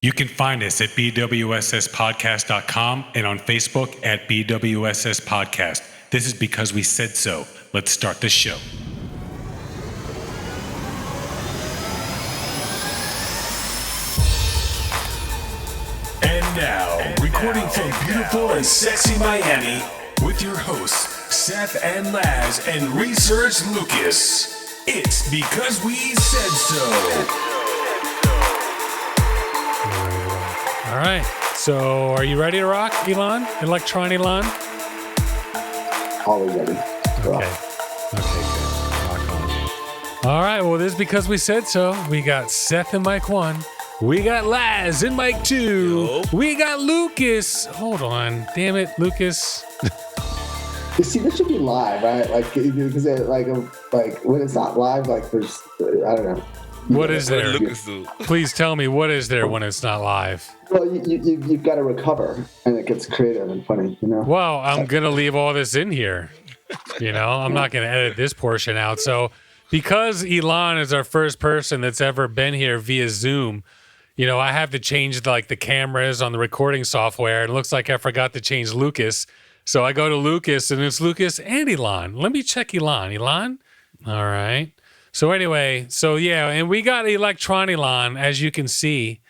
You can find us at BWSSpodcast.com and on Facebook at BWSS Podcast. This is because we said so. Let's start the show. And now, recording from beautiful and sexy Miami, with your hosts, Seth and Laz and Research Lucas. It's because we said so. All right. So, are you ready to rock, Elan? Electron Elan? Always ready. Okay. Good. Rock on. All right. Well, this is because we said so. We got Seth in mic 1. We got Laz in mic 2. Yo. We got Lucas. Hold on. Damn it, Lucas. You see, this should be live, right? Like, because like when it's not live, like there's, I don't know. What is there? Lucas do? Please tell me, what is there when it's not live? Well, you've got to recover, and it gets creative and funny, you know. Well, I'm going to leave all this in here. You know, I'm not going to edit this portion out. So because Elan is our first person that's ever been here via Zoom, you know, I have to change like the cameras on the recording software. It looks like I forgot to change Lucas. So I go to Lucas, and it's Lucas and Elan. Let me check Elan. Elan? All right. So anyway, and we got Electron Elan, as you can see.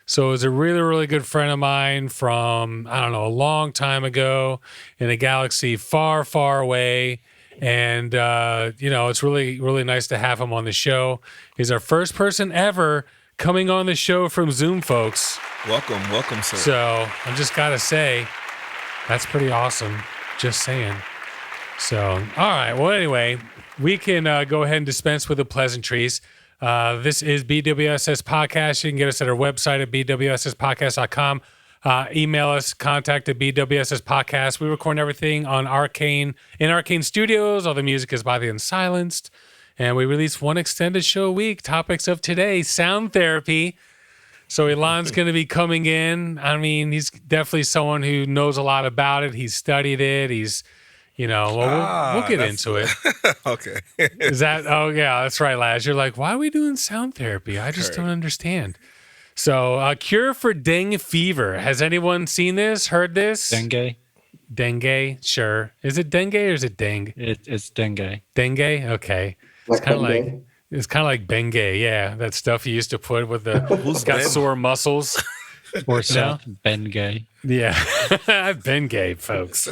So it was a really, really good friend of mine from, I don't know, a long time ago in a galaxy far, far away. And, it's really, really nice to have him on the show. He's our first person ever coming on the show from Zoom, folks. Welcome, sir. So I just got to say, that's pretty awesome. Just saying. So, all right. Well, anyway, we can go ahead and dispense with the pleasantries. This is BWSS Podcast. You can get us at our website at bwsspodcast.com. Email us, contact at BWSS Podcast. We record everything in Arcane Studios. All the music is by the Unsilenced. And we release one extended show a week. Topics of today, sound therapy. So Elan's going to be coming in. I mean, he's definitely someone who knows a lot about it. He's studied it. He's, we'll get into it. Okay. Is that? Oh, yeah, that's right, Laz. You're like, why are we doing sound therapy? I just don't understand. So, cure for dengue fever. Has anyone seen this? Heard this? Dengue, sure. Is it dengue or is it dengue? It's dengue. Dengue, okay. It's kind of like Bengay, yeah. That stuff you used to put with the who's got sore muscles. Or Seth, Bengay. Yeah, I've been gay, folks.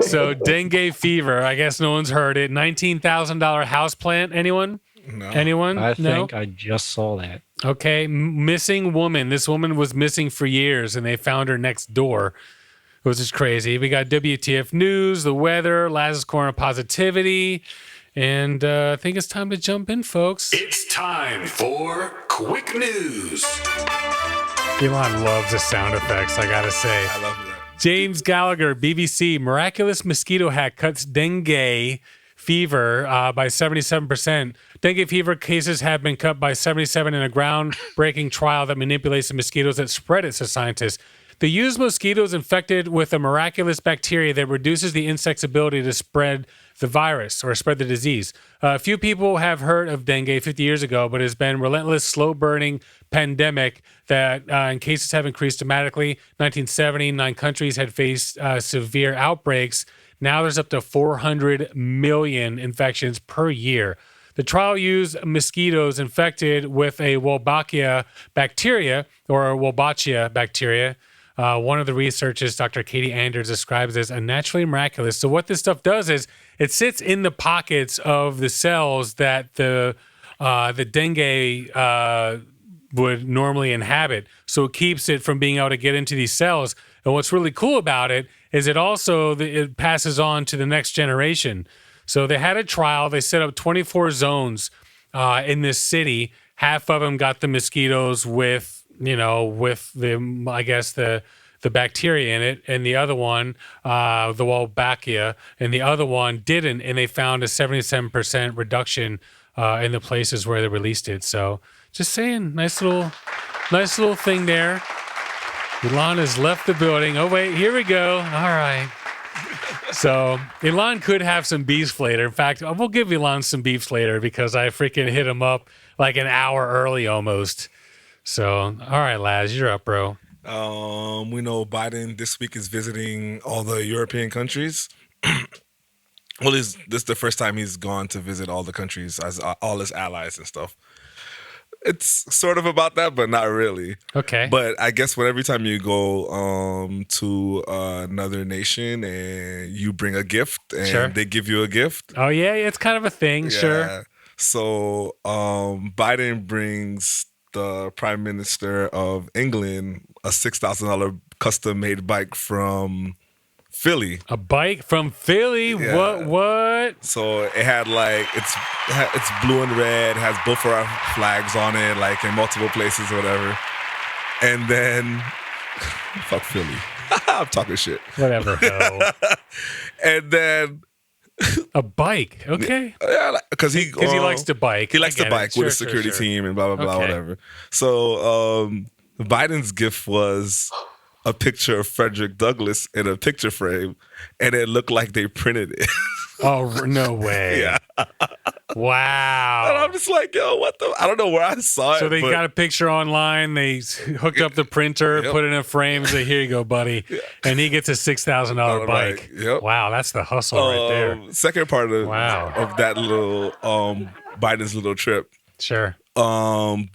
So dengue fever, I guess no one's heard it. $19,000 house plant. Anyone? No. Anyone? I think I just saw that. Okay, missing woman. This woman was missing for years, and they found her next door. It was just crazy. We got WTF News, the weather, Laz's Corner Positivity, and I think it's time to jump in, folks. It's time for Quick News. Elan loves the sound effects, I gotta say. I love that. James Gallagher, BBC, miraculous mosquito hack cuts dengue fever by 77%. Dengue fever cases have been cut by 77 in a groundbreaking trial that manipulates the mosquitoes that spread it, says scientists. They use mosquitoes infected with a miraculous bacteria that reduces the insect's ability to spread the virus or spread the disease. Few people have heard of dengue 50 years ago, but it's been relentless, slow-burning pandemic that in cases have increased dramatically. 1970, 9 countries had faced severe outbreaks. Now there's up to 400 million infections per year. The trial used mosquitoes infected with a Wolbachia bacteria. One of the researchers, Dr. Katie Anders, describes as a naturally miraculous. So what this stuff does is it sits in the pockets of the cells that the dengue would normally inhabit. So it keeps it from being able to get into these cells. And what's really cool about it is it passes on to the next generation. So they had a trial. They set up 24 zones in this city. Half of them got the mosquitoes with the bacteria in it, and the other one, the Wolbachia, and the other one didn't, and they found a 77% reduction in the places where they released it. So just saying, nice little thing there. Elan has left the building. Oh, wait, here we go. All right. So Elan could have some beefs later. In fact, we'll give Elan some beefs later because I freaking hit him up like an hour early almost. So, all right, Laz, you're up, bro. We know Biden this week is visiting all the European countries. Well, this is the first time he's gone to visit all the countries as all his allies and stuff. It's sort of about that, but not really. Okay. But I guess every time you go to another nation and you bring a gift and Sure. they give you a gift. Oh, yeah, it's kind of a thing, Yeah. sure. So Biden brings the Prime Minister of England a $6,000 custom-made bike from Philly. A bike from Philly? Yeah. What? So it had it's blue and red, has both of our flags on it, like in multiple places or whatever. And then, fuck Philly. I'm talking shit. Whatever, ho. And then, A bike, okay. yeah, because he likes to bike. He likes I to get it. bike Sure, with a sure, security sure. team and blah blah blah, Okay. whatever. So Biden's gift was a picture of Frederick Douglass in a picture frame, and it looked like they printed it. Oh, no way. Yeah. And Wow. I'm just like, yo, what the? I don't know where I saw it. So they but got a picture online. They hooked up the printer, Yep. put it in a frame, and said, "Here you go, buddy." And he gets a $6,000 bike. bike. Yep. Wow, that's the hustle right there. Second part of Wow. of that little Biden's little trip. Sure.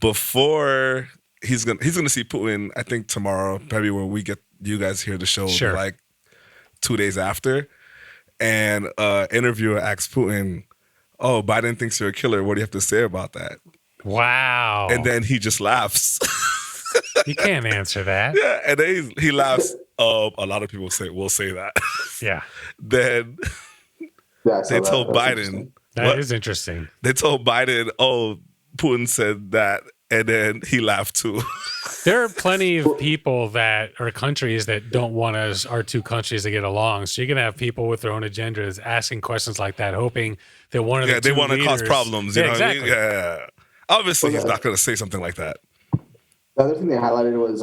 Before he's gonna see Putin, I think tomorrow, probably when we get you guys hear the show, Sure. like 2 days after. And interviewer asks Putin, "Oh, Biden thinks you're a killer. What do you have to say about that?" Wow. And then he just laughs. You can't answer that. Yeah, and then he laughs. A lot of people will say that. Yeah. Then Yeah, so they that- told that's Biden. interesting. That is interesting. They told Biden, "Oh, Putin said that," and then he laughed too. There are plenty of people that are countries that don't want our two countries to get along. So you're going to have people with their own agendas asking questions like that, hoping that one of the Yeah, they two want to cause leaders- problems. You Yeah, know exactly. what I mean? Yeah. Obviously, he's Okay. not going to say something like that. The other thing they highlighted was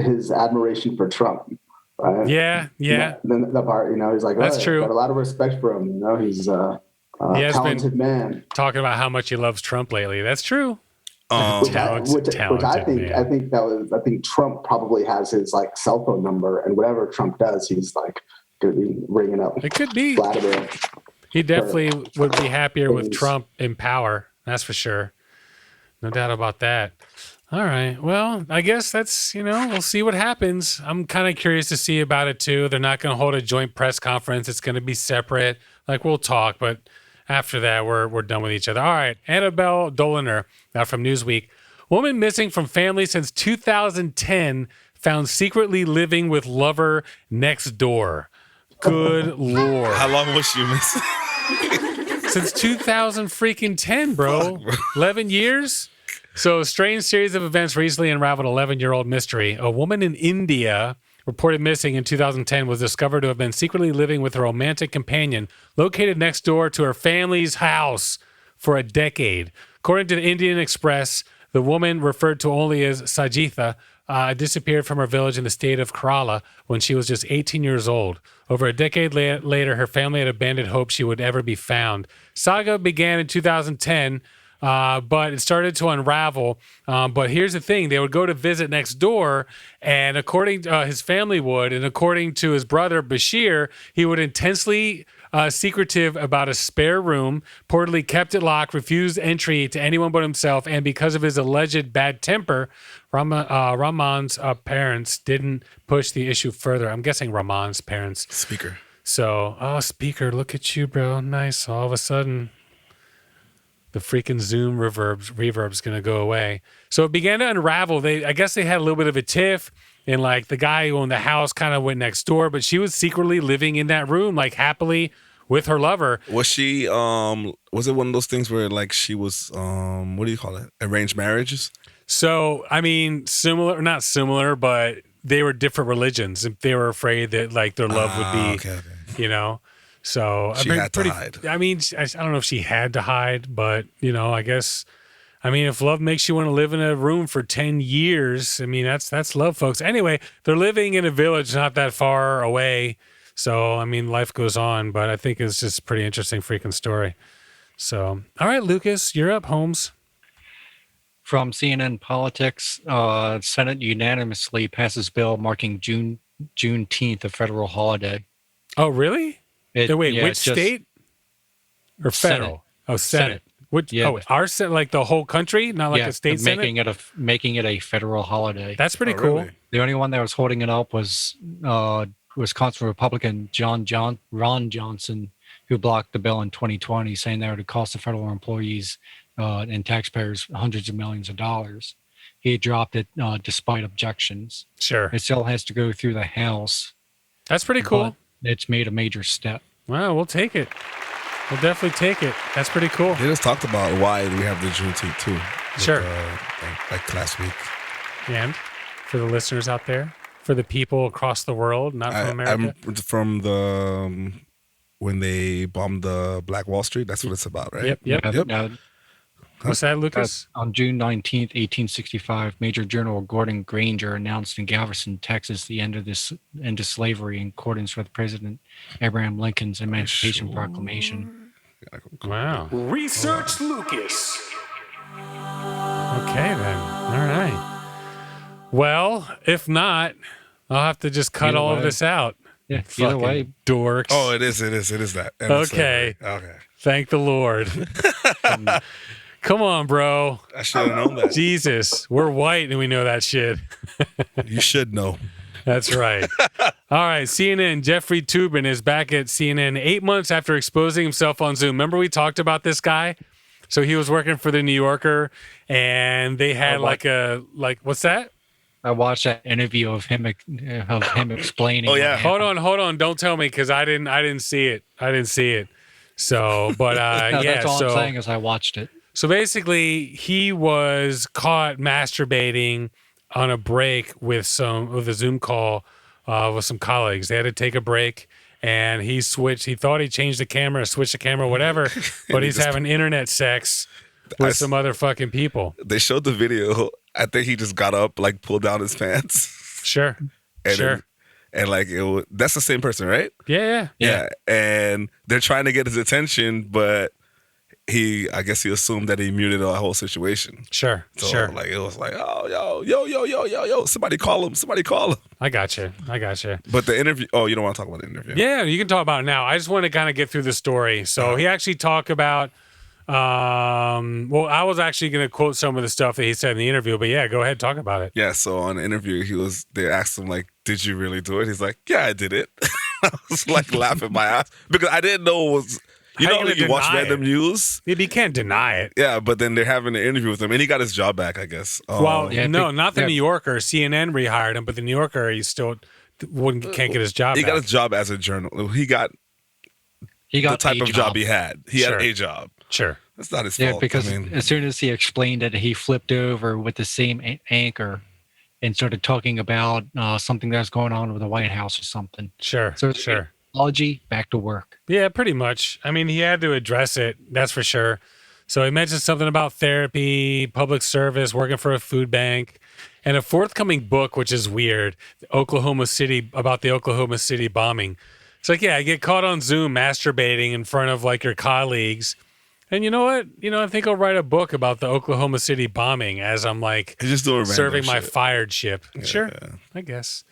his admiration for Trump. Right? Yeah, yeah. The part, he's like, That's oh, true. Got a lot of respect for him. He's a He has talented man. Talking about how much he loves Trump lately. That's true. Which Talented I think man. I think Trump probably has his like cell phone number, and whatever Trump does, he's like going to be ringing up It could be. Vladimir. He definitely would be happier with things. Trump in power. That's for sure. No doubt about that. All right. Well, I guess that's, we'll see what happens. I'm kind of curious to see about it too. They're not going to hold a joint press conference. It's going to be separate. Like we'll talk, but after that, we're done with each other. All right. Annabelle Doliner from Newsweek. Woman missing from family since 2010 found secretly living with lover next door. Good Lord. How long was she missing? Since 2010, bro. 11 years? So, a strange series of events recently unraveled an 11-year-old mystery. A woman in India reported missing in 2010 was discovered to have been secretly living with a romantic companion located next door to her family's house for a decade. According to the Indian Express, the woman, referred to only as Sajitha, disappeared from her village in the state of Kerala when she was just 18 years old. Over a decade later, her family had abandoned hope she would ever be found. Saga began in 2010, but it started to unravel. But here's the thing. They would go to visit next door, and according to his family would, and according to his brother Bashir, he would intensely secretive about a spare room, reportedly kept it locked, refused entry to anyone but himself, and because of his alleged bad temper, Rahman's parents didn't push the issue further. I'm guessing Rahman's parents. Speaker. So, speaker, look at you, bro. Nice. All of a sudden, the freaking Zoom reverb's going to go away. So it began to unravel. I guess they had a little bit of a tiff, and like the guy who owned the house kind of went next door, but she was secretly living in that room, like happily with her lover. Was she, was it one of those things where like she was, what do you call it? Arranged marriages? So, I mean, not similar, but they were different religions. They were afraid that like their love would be, Okay. So She had to hide. I mean, I don't know if she had to hide, but I guess, if love makes you want to live in a room for 10 years, that's love, folks. Anyway, they're living in a village not that far away. So, life goes on, but I think it's just a pretty interesting freaking story. So, all right, Lucas, you're up, Holmes. From CNN Politics, Senate unanimously passes bill marking Juneteenth a federal holiday. Oh, really? Wait, Yeah, which state or federal? Senate. Oh, Senate. Which? Yeah. Oh, our Senate, like the whole country, not like a state making Senate. making it a federal holiday. That's pretty Oh, cool. really? The only one that was holding it up was Wisconsin Republican Ron Johnson, who blocked the bill in 2020, saying that it would cost the federal employees and taxpayers hundreds of millions of dollars. He dropped it despite objections. Sure. It still has to go through the House. That's pretty cool. But it's made a major step. Wow, we'll take it. We'll definitely take it. That's pretty cool. They just talked about why we have the Juneteenth too. Sure. Like last week. And for the listeners out there, for the people across the world, not from America. I'm from the when they bombed the Black Wall Street. That's what it's about, right? Yep. Now, What's that, Lucas? on June 19th, 1865, Major General Gordon Granger announced in Galveston, Texas, the end of slavery in accordance with President Abraham Lincoln's Emancipation Proclamation. Wow. Research Lucas. Okay, then. All right. Well, if not, I'll have to just cut Either all of way. this out. Yeah, either Fucking way, dorks. Oh, it is that. Okay. Okay. Thank the Lord. Come on, bro. I should have known that. Jesus. We're white and we know that shit. You should know. That's right. All right. CNN, Jeffrey Toobin is back at CNN 8 months after exposing himself on Zoom. Remember we talked about this guy? So he was working for the New Yorker and they had what's that? I watched that interview of him explaining. Oh, yeah. what happened. Hold on. Don't tell me because I didn't see it. So, but No, yeah. that's all So I'm saying is I watched it. So basically, he was caught masturbating on a break with a Zoom call with some colleagues. They had to take a break, and he switched. He thought he changed the camera, switched the camera, whatever. But he's having internet sex with some other fucking people. They showed the video. I think he just got up, like pulled down his pants. Sure, And sure. And like that's the same person, right? Yeah. Yeah. And they're trying to get his attention, but I guess he assumed that he muted the whole situation. Sure, So sure. like it was like, oh, yo, somebody call him. I got you. But the interview, you don't want to talk about the interview. Yeah, you can talk about it now. I just want to kind of get through the story. So he actually talked about, I was actually going to quote some of the stuff that he said in the interview, but yeah, go ahead, talk about it. Yeah, so on the interview, they asked him like, did you really do it? He's like, yeah, I did it. I was like laughing my ass because I didn't know it was, How you when gonna you watch deny random it? news. You can't deny it. Yeah, but then they're having an interview with him and he got his job back, I guess. Yeah, Not the yeah. New Yorker. CNN rehired him, but the New Yorker, he still can't get his job he back. got his job as a journalist. He got the type a of job he had. He Sure. had a job. Sure. That's not his Yeah, fault. because I mean, as soon as he explained it, he flipped over with the same anchor and started talking about something that's going on with the White House or something. Sure. So Sure. apology, back to work. Yeah, pretty much. I mean, he had to address it. That's for sure. So he mentioned something about therapy, public service, working for a food bank, and a forthcoming book, which is weird, about the Oklahoma City bombing. It's like, yeah, I get caught on Zoom masturbating in front of like your colleagues. And you know what? I think I'll write a book about the Oklahoma City bombing as I'm like he's just doing random serving my shit. fired ship. Sure. I guess.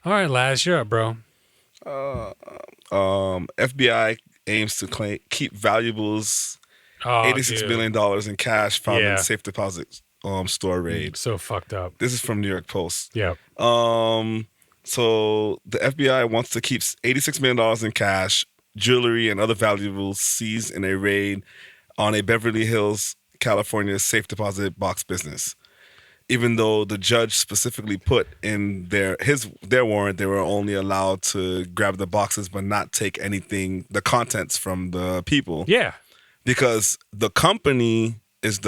All right, Laz, you're up, bro. FBI aims to keep valuables, Oh, $86 dude. million in cash found Yeah. in safe deposit store raid. So fucked up. This is from New York Post. Yeah. So the FBI wants to keep $86 million in cash, jewelry, and other valuables seized in a raid on a Beverly Hills, California safe deposit box business. Even though the judge specifically put in their warrant, they were only allowed to grab the boxes but not take the contents from the people. Yeah. Because the company is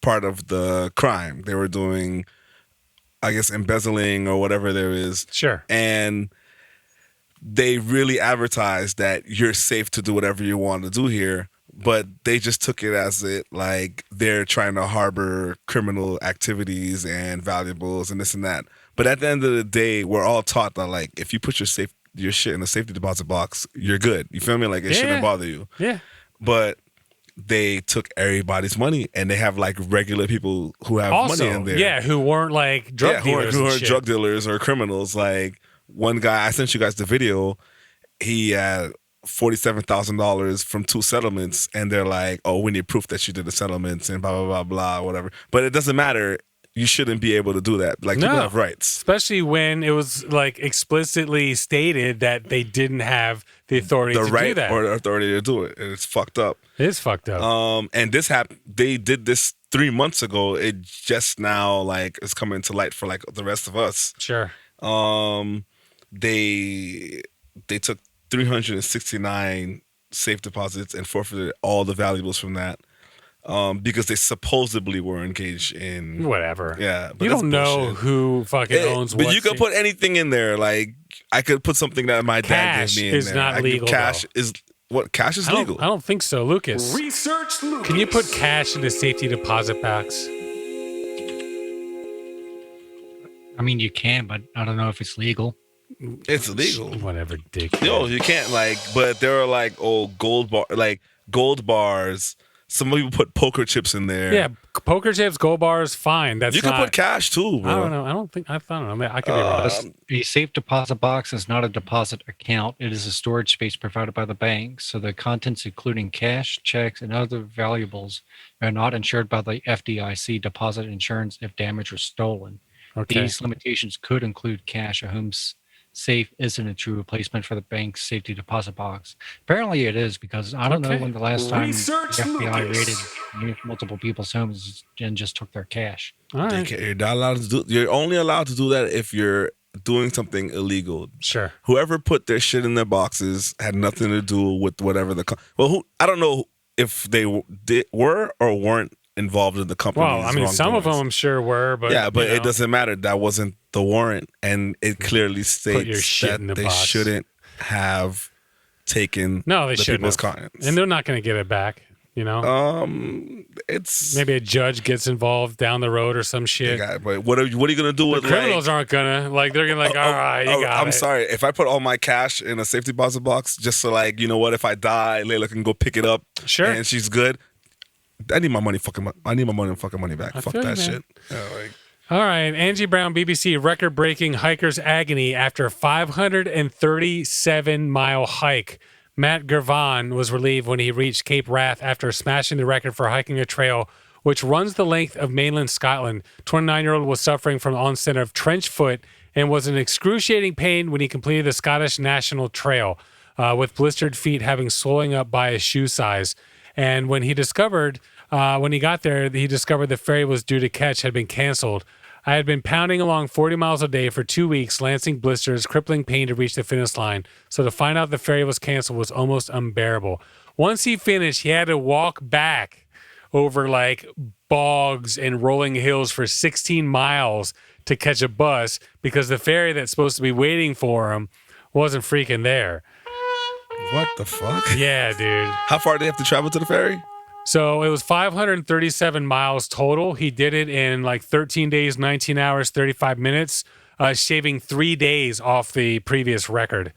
part of the crime. They were doing, I guess, embezzling or whatever there is. Sure. And they really advertised that you're safe to do whatever you want to do here, but they just took it as they're trying to harbor criminal activities and valuables and this and that. But at the end of the day, we're all taught that like if you put your shit in a safety deposit box, you're good. You feel me? Like it shouldn't bother you. Yeah. But they took everybody's money, and they have like regular people who have money in there. Yeah, who weren't like drug dealers. Who and are shit. drug dealers or criminals. Like one guy, I sent you guys the video. He had $47,000 from 2 settlements, and they're like, "Oh, we need proof that you did the settlements and blah blah blah blah whatever." But it doesn't matter. You shouldn't be able to do that. Like people have rights, especially when it was like explicitly stated that they didn't have the authority to do that, or the authority to do it, and it's fucked up. It is fucked up. And this happened. They did this 3 months ago. It just now like is coming to light for like the rest of us. Sure. They took 369 safe deposits and forfeited all the valuables from that. Because they supposedly were engaged in whatever. Yeah, but you don't know who fucking owns what. But you could put anything in there. Like I could put something that my dad gave me in there. Cash is not legal. Cash is what? Cash is legal. I don't think so, Lucas. Research Lucas. Can you put cash into safety deposit box? I mean, you can, but I don't know if it's legal. It's illegal. Whatever, dick. No, you can't. Like, but there are like gold bars. Some people put poker chips in there. Yeah, poker chips, gold bars, fine. That's you can put cash too, bro. I don't know. I don't know. I mean, I could be wrong. A safe deposit box is not a deposit account. It is a storage space provided by the bank. So the contents, including cash, checks, and other valuables, are not insured by the FDIC deposit insurance if damaged or stolen. Okay. These limitations could include cash. A home's safe isn't a true replacement for the bank's safety deposit box. Apparently it is, because I don't know when the last time Research the FBI Lucas. raided multiple people's homes and just took their cash. All right. You're not allowed to do. You're only allowed to do that if you're doing something illegal. Sure. Whoever put their shit in their boxes had nothing to do with whatever I don't know if they were or weren't involved in the company. Well, I mean, some of them I'm sure were, but yeah, but it doesn't matter. That wasn't the warrant, and it clearly states that they shouldn't have taken they shouldn't people's have. contents, and they're not going to get it back. You know, it's maybe a judge gets involved down the road or some shit. But what are you gonna do with criminals? Aren't gonna all right, you got it. I'm sorry if I put all my cash in a safety deposit box just so like what if I die, Layla can go pick it up. Sure, and she's good. I need my money fucking money back. Fuck that shit. All right, Angie Brown, BBC, record-breaking hiker's agony after 537-mile hike. Matt Gervan was relieved when he reached Cape Wrath after smashing the record for hiking a trail which runs the length of mainland Scotland. 29-year-old was suffering from onset of trench foot and was in excruciating pain when he completed the Scottish National Trail, with blistered feet having swelling up by a shoe size. And when he got there, he discovered the ferry was due to catch had been canceled. I had been pounding along 40 miles a day for 2 weeks, lancing blisters, crippling pain to reach the finish line. So to find out the ferry was canceled was almost unbearable. Once he finished, he had to walk back over like bogs and rolling hills for 16 miles to catch a bus because the ferry that's supposed to be waiting for him wasn't freaking there. What the fuck? Yeah, dude. How far did they have to travel to the ferry? So it was 537 miles total. He did it in like 13 days, 19 hours, 35 minutes, shaving 3 days off the previous record.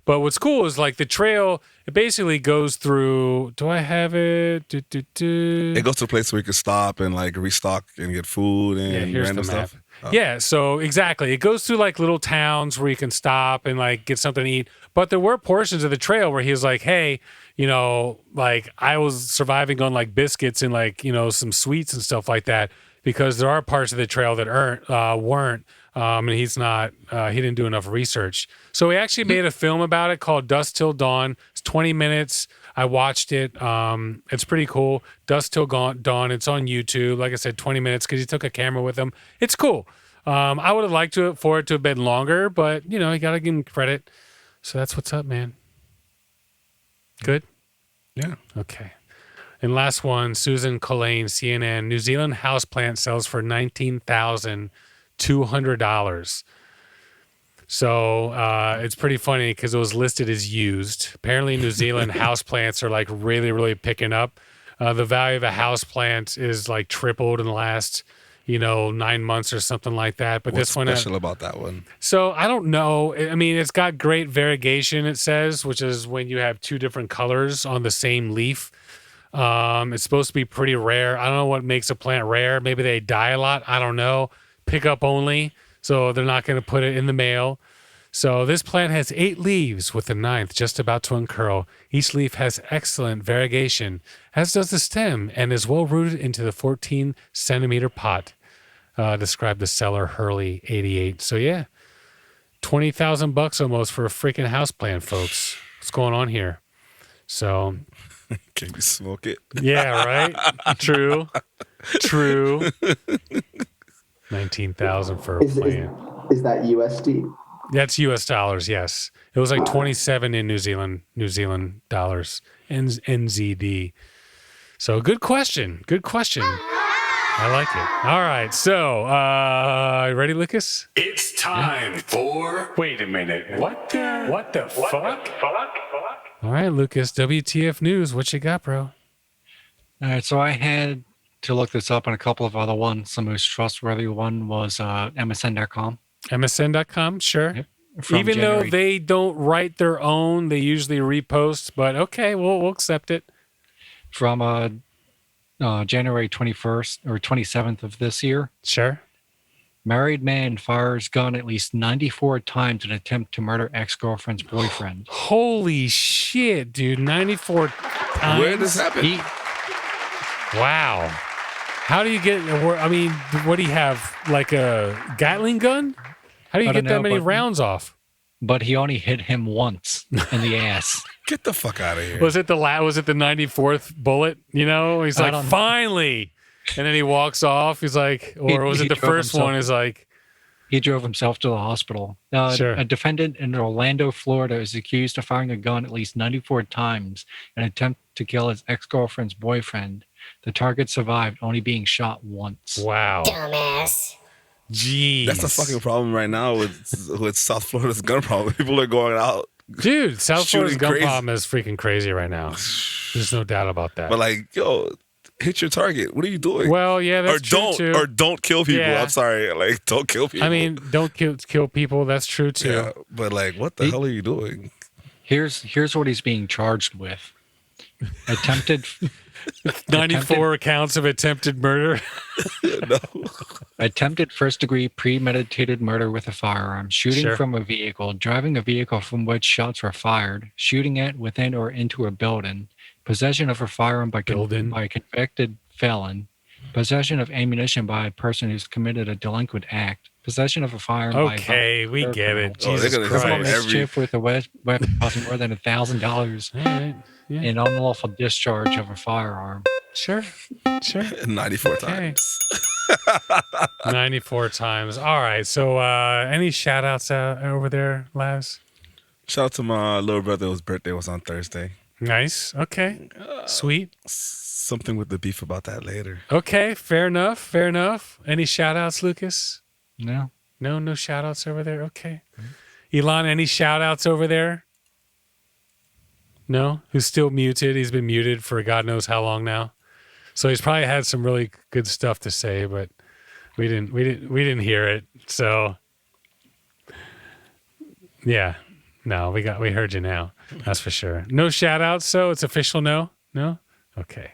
But what's cool is like the trail, it basically goes through, do I have it? It goes to a place where you can stop and like restock and get food and random stuff. Oh. Yeah, so exactly. It goes through like little towns where you can stop and like get something to eat. But there were portions of the trail where he was like, hey, like I was surviving on like biscuits and like, some sweets and stuff like that, because there are parts of the trail that weren't. And he's not, he didn't do enough research. So he actually made a film about it called Dusk Till Dawn. It's 20 minutes. I watched it. It's pretty cool. Dusk Till Dawn. It's on YouTube. Like I said, 20 minutes because he took a camera with him. It's cool. I would have liked for it to have been longer, but you got to give him credit. So that's what's up, man. Good? Yeah. Okay. And last one, Susan Collane, CNN. New Zealand houseplant sells for $19,200. So it's pretty funny because it was listed as used. Apparently, New Zealand houseplants are like really, really picking up. The value of a houseplant is like tripled in the last 9 months or something like that. But What's this one special about that one? So I don't know. I mean, it's got great variegation, it says, which is when you have two different colors on the same leaf. It's supposed to be pretty rare. I don't know what makes a plant rare. Maybe they die a lot. I don't know. Pickup only. So they're not going to put it in the mail. So this plant has 8 leaves with the 9th just about to uncurl. Each leaf has excellent variegation, as does the stem, and is well rooted into the 14-centimeter pot. Described the seller Hurley 88. So yeah, $20,000 almost for a freaking houseplant, folks. What's going on here? So Can you smoke it? yeah, right. True. 19,000 for a plant. Is that USD? That's U.S. dollars. Yes, it was like 27 in New Zealand dollars. NZD. So good question. I like it. All right. So, you ready, Lucas? It's time for. Wait a minute. What the fuck? All right, Lucas. WTF News. What you got, bro? All right, so I had to look this up and a couple of other ones. The most trustworthy one was MSN.com. MSN.com. Sure. Yep. Even though they don't write their own, they usually repost. But okay, we'll accept it. From January 21st or 27th of this year. Sure. Married man fires gun at least 94 times in attempt to murder ex-girlfriend's boyfriend. Holy shit, dude. 94 times. Where did this happen? Wow. How do you get, I mean, what do you have? Like a Gatling gun? How do you I get don't that know, many but- rounds off? But he only hit him once in the ass. Get the fuck out of here. Was it the 94th bullet? You know, he's I like, don't know. finally. And then he walks off. He's like, or was he it the drove first himself. one? Is like, He drove himself to the hospital. Sure. A defendant in Orlando, Florida is accused of firing a gun at least 94 times in an attempt to kill his ex-girlfriend's boyfriend. The target survived, only being shot once. wow. Dumbass. Jeez. That's the fucking problem right now with South Florida's gun problem. People are going out, Dude, South Florida's shooting gun crazy. problem is freaking crazy right now. There's no doubt about that. but like, yo, hit your target. What are you doing? Well, yeah, that's true too. Or don't kill people. Yeah. I'm sorry, like don't kill people. I mean, don't kill people. That's true too. yeah, but like, what the hell are you doing? Here's what he's being charged with. Attempted 94 counts of attempted murder. No. attempted first-degree premeditated murder with a firearm, shooting Sure. from a vehicle, driving a vehicle from which shots were fired, shooting at, within, or into a building, possession of a firearm by a convicted felon, possession of ammunition by a person who's committed a delinquent act, possession of a firearm by Okay, we get it. Oh, they're Jesus gonna- criminal Right. Christ. mischief with a weapon costing more than $1,000, All right. Yeah. and unlawful discharge of a firearm. Sure. 94 Okay. times. 94 times. All right. So, any shout outs over there, Laz? Shout out to my little brother whose birthday was on Thursday. Nice. Okay. Sweet. Something with the beef about that later. Okay. Fair enough. Any shout outs, Lucas? No. No shout outs over there. Okay. Elan, any shout outs over there? No? Who's still muted? He's been muted for God knows how long now. So he's probably had some really good stuff to say, but we didn't hear it. So yeah. No, we heard you now. That's for sure. No shout outs, so it's official no? No? Okay.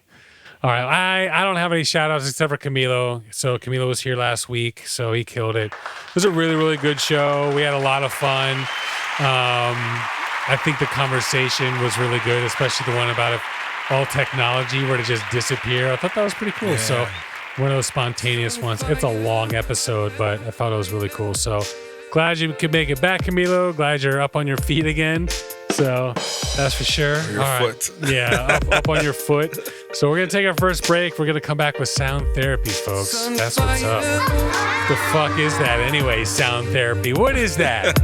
All right. I don't have any shout outs except for Camilo. So Camilo was here last week, so he killed it. It was a really, really good show. We had a lot of fun. I think the conversation was really good, especially the one about if all technology were to just disappear. I thought that was pretty cool. So one of those spontaneous ones. It's a long episode, but I thought it was really cool. So glad you could make it back, Camilo. Glad you're up on your feet again. So that's for sure. Your All right. foot. Yeah, up on your foot. So we're going to take our first break. We're going to come back with sound therapy, folks. That's what's up. The fuck is that anyway, sound therapy? What is that?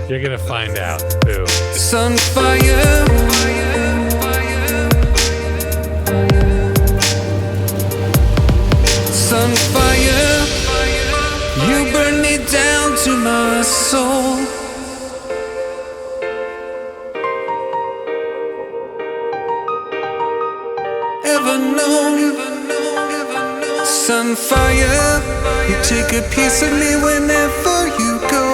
You're going to find out. Boo. Sunfire. Sunfire. You burn me down to my soul. Ever known? Sunfire. You take a piece of me whenever you go.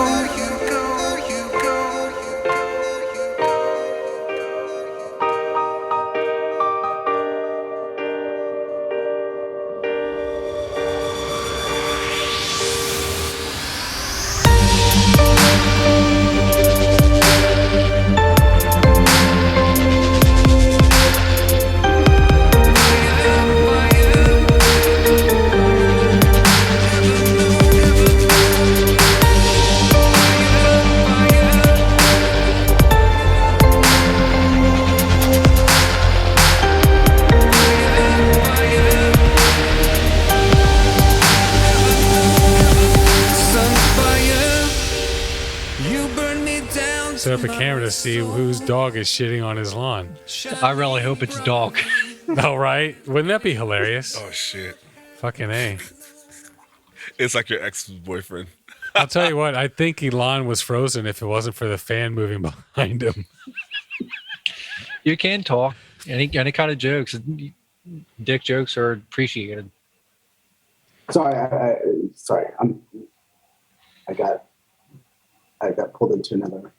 set up a camera to see whose dog is shitting on his lawn. I really hope it's dog. All right. Wouldn't that be hilarious? Oh shit! Fucking A. It's like your ex-boyfriend. I'll tell you what, I think Elan was frozen if it wasn't for the fan moving behind him. You can talk any kind of jokes. Dick jokes are appreciated. Sorry, sorry. I got pulled into another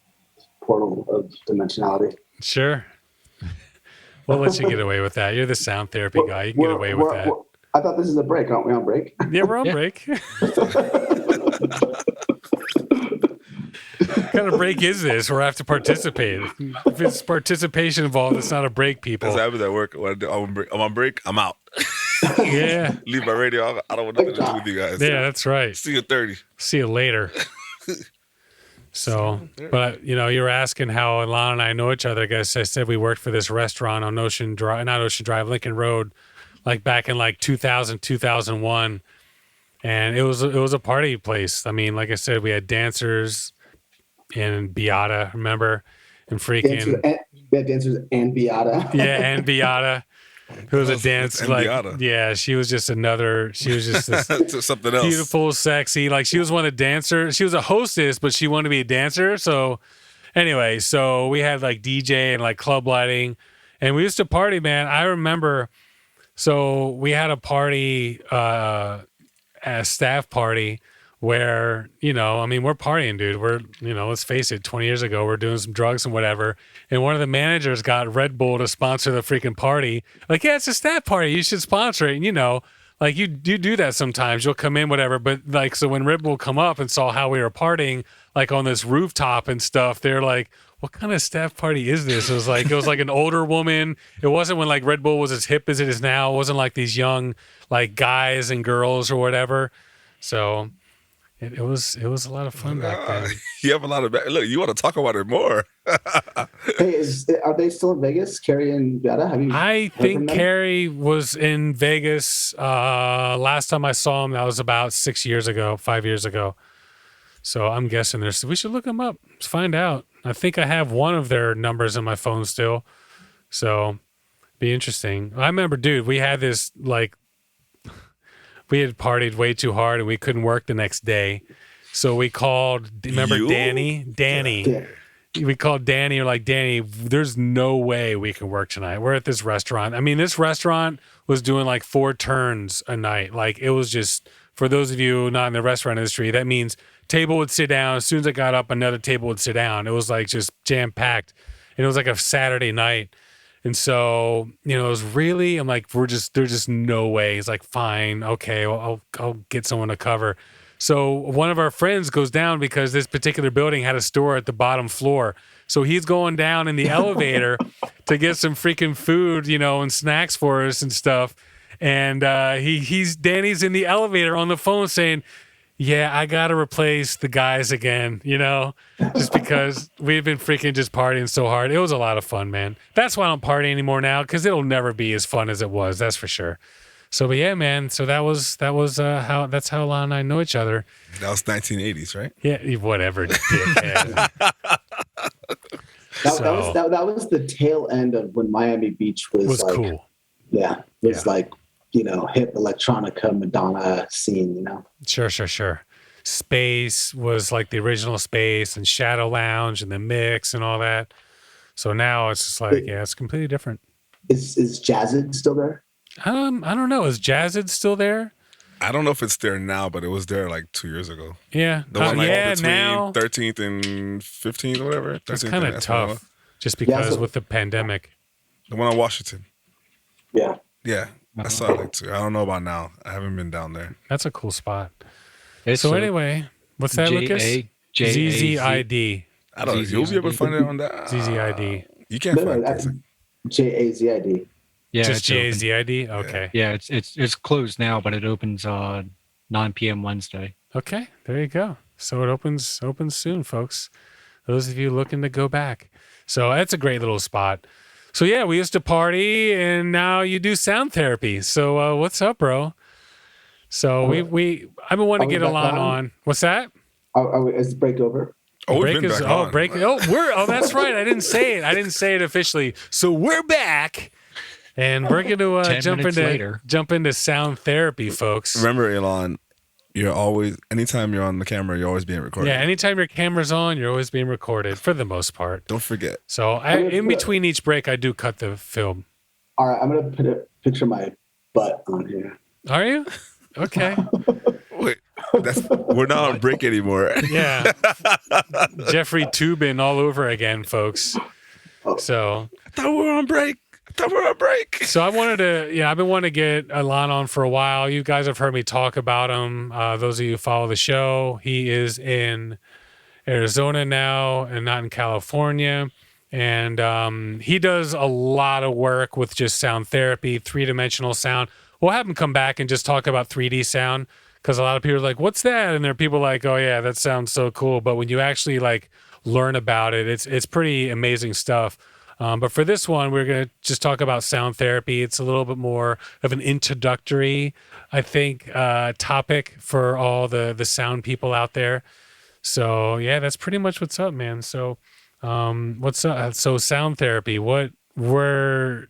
portal of dimensionality. Sure. We'll let you get away with that. You're the sound therapy guy. You can get away with that. I thought this is a break. Aren't we on break? Yeah, we're on break. What kind of break is this where I have to participate? If it's participation involved, it's not a break, people. That's happens at work. When I'm on break. I'm out. Yeah. Leave my radio. I don't want nothing to do with you guys. Yeah, that's right. See you at 30. See you later. So, but you know, you were asking how Elan and I know each other. I guess I said we worked for this restaurant on Ocean Drive, not Ocean Drive, Lincoln Road, like back in like 2000, 2001. And it was a party place. I mean, like I said, we had dancers in Beata, remember? And freaking we had dancers and Beata. Yeah, and Beata. Who was a dance like Beata. Yeah, she was just this something else. beautiful, sexy. Like she was one of the dancers. She was a hostess, but she wanted to be a dancer. So anyway, so we had like DJ and like club lighting, and we used to party, man. I remember. So we had a party, a staff party. Where, you know, I mean, we're partying, dude. We're, you know, let's face it, 20 years ago, we're doing some drugs and whatever. And one of the managers got Red Bull to sponsor the freaking party. Like, yeah, it's a staff party. You should sponsor it. And, you know, like you do that sometimes. You'll come in, whatever. But like, so when Red Bull come up and saw how we were partying, like on this rooftop and stuff, they're like, what kind of staff party is this? It was like an older woman. It wasn't when like Red Bull was as hip as it is now. It wasn't like these young, like guys and girls or whatever. So... It was a lot of fun back then. You have a lot of look. You want to talk about it more? Hey, are they still in Vegas? Carrie and Beata? I think Carrie was in Vegas last time I saw him. That was about 5 years ago. So I'm guessing we should look them up. Let's find out. I think I have one of their numbers in my phone still. So be interesting. I remember, dude, we had this like. We had partied way too hard and we couldn't work the next day. So we called, remember Danny? Yeah. We called Danny. We're like, Danny, there's no way we can work tonight. We're at this restaurant. I mean, this restaurant was doing like 4 turns a night. Like it was just, for those of you not in the restaurant industry, that means table would sit down. As soon as I got up, another table would sit down. It was like just jam packed. And it was like a Saturday night. And so, you know, it was really, I'm like, there's just no way. He's like, fine, okay, well, I'll get someone to cover. So one of our friends goes down because this particular building had a store at the bottom floor. So he's going down in the elevator to get some freaking food, you know, and snacks for us and stuff. And Danny's in the elevator on the phone saying, yeah, I got to replace the guys again, you know, just because we've been freaking just partying so hard. It was a lot of fun, man. That's why I don't party anymore now, because it'll never be as fun as it was. That's for sure. So, but yeah, man. So that's how Elan and I know each other. That was 1980s, right? Yeah, whatever, dickhead. That was the tail end of when Miami Beach was like, cool. Yeah, it was like, you know, hip electronica Madonna scene, you know. Sure. Space was like the original Space and Shadow Lounge and the Mix and all that. So now it's just like, it's completely different. Is Jazzed still there? I don't know. Is Jazzed still there? I don't know if it's there now, but it was there like 2 years ago. Yeah. The one like between now 13th and 15th or whatever. It's kind of tough just because with the pandemic. The one on Washington. Yeah. Yeah. I saw it like 2. I don't know about now. I haven't been down there. That's a cool spot. It's so anyway, what's that, Lucas? ZZID. I don't know. You'll be able to find it on that. ZZID. You can't find it. JAZID. Yeah, just JAZID? Okay. Yeah, it's closed now, but it opens 9 p.m. Wednesday. Okay, there you go. So it opens soon, folks. Those of you looking to go back. So that's a great little spot. So yeah, we used to party, and now you do sound therapy. So what's up, bro? So I've been wanting to get Elan on. What's that? Is the break over? Oh, break we've been is back on. break. That's right. I didn't say it officially. So we're back, and we're going to 10 minutes later. jump into sound therapy, folks. Remember, Elan, anytime you're on the camera, you're always being recorded. Yeah, anytime your camera's on, you're always being recorded for the most part. Don't forget. So in between each break, I do cut the film. All right, I'm gonna put a picture of my butt on here. Are you? Okay. Wait, we're not on break anymore. Yeah. Jeffrey Tubin all over again, folks. So I thought we were on break. So I've been wanting to get Elan on for a while. You guys have heard me talk about him. Those of you who follow the show, he is in Arizona now and not in California. And he does a lot of work with just sound therapy, 3-dimensional sound. We'll have him come back and just talk about 3D sound, because a lot of people are like, what's that? And there are people like, oh yeah, that sounds so cool. But when you actually like learn about it, it's pretty amazing stuff. But for this one, we're going to just talk about sound therapy. It's a little bit more of an introductory, I think, topic for all the sound people out there. So yeah, that's pretty much what's up, man. So what's up? So sound therapy, where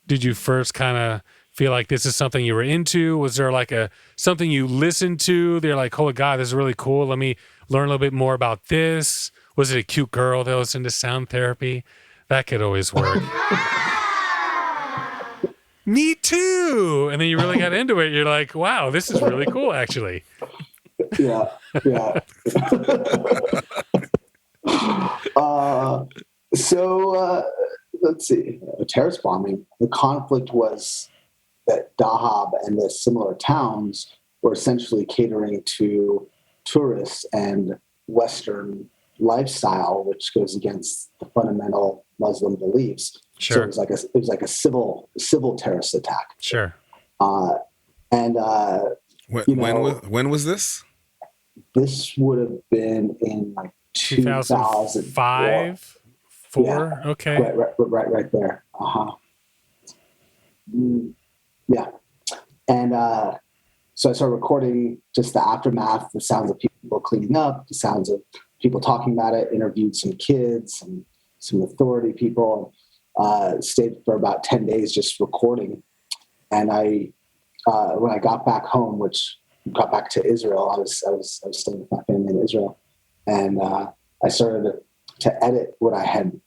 did you first kind of feel like this is something you were into? Was there like something you listened to? They're like, oh God, this is really cool. Let me learn a little bit more about this. Was it a cute girl that was into sound therapy? That could always work. Me too. And then you really got into it. You're like, wow, this is really cool, actually. Yeah. So let's see. Terrorist bombing. The conflict was that Dahab and the similar towns were essentially catering to tourists and Western lifestyle, which goes against the fundamental Muslim beliefs. Sure. So it was like a civil terrorist attack. Sure. When was this? This would have been in like 2005, 4. Yeah. Okay. Right there. Yeah. And so I started recording just the aftermath, the sounds of people cleaning up, the sounds of people talking about it, interviewed some kids and some authority people, stayed for about 10 days just recording. And when I got back home, got back to Israel, I was staying with my family in Israel. And I started to edit what I had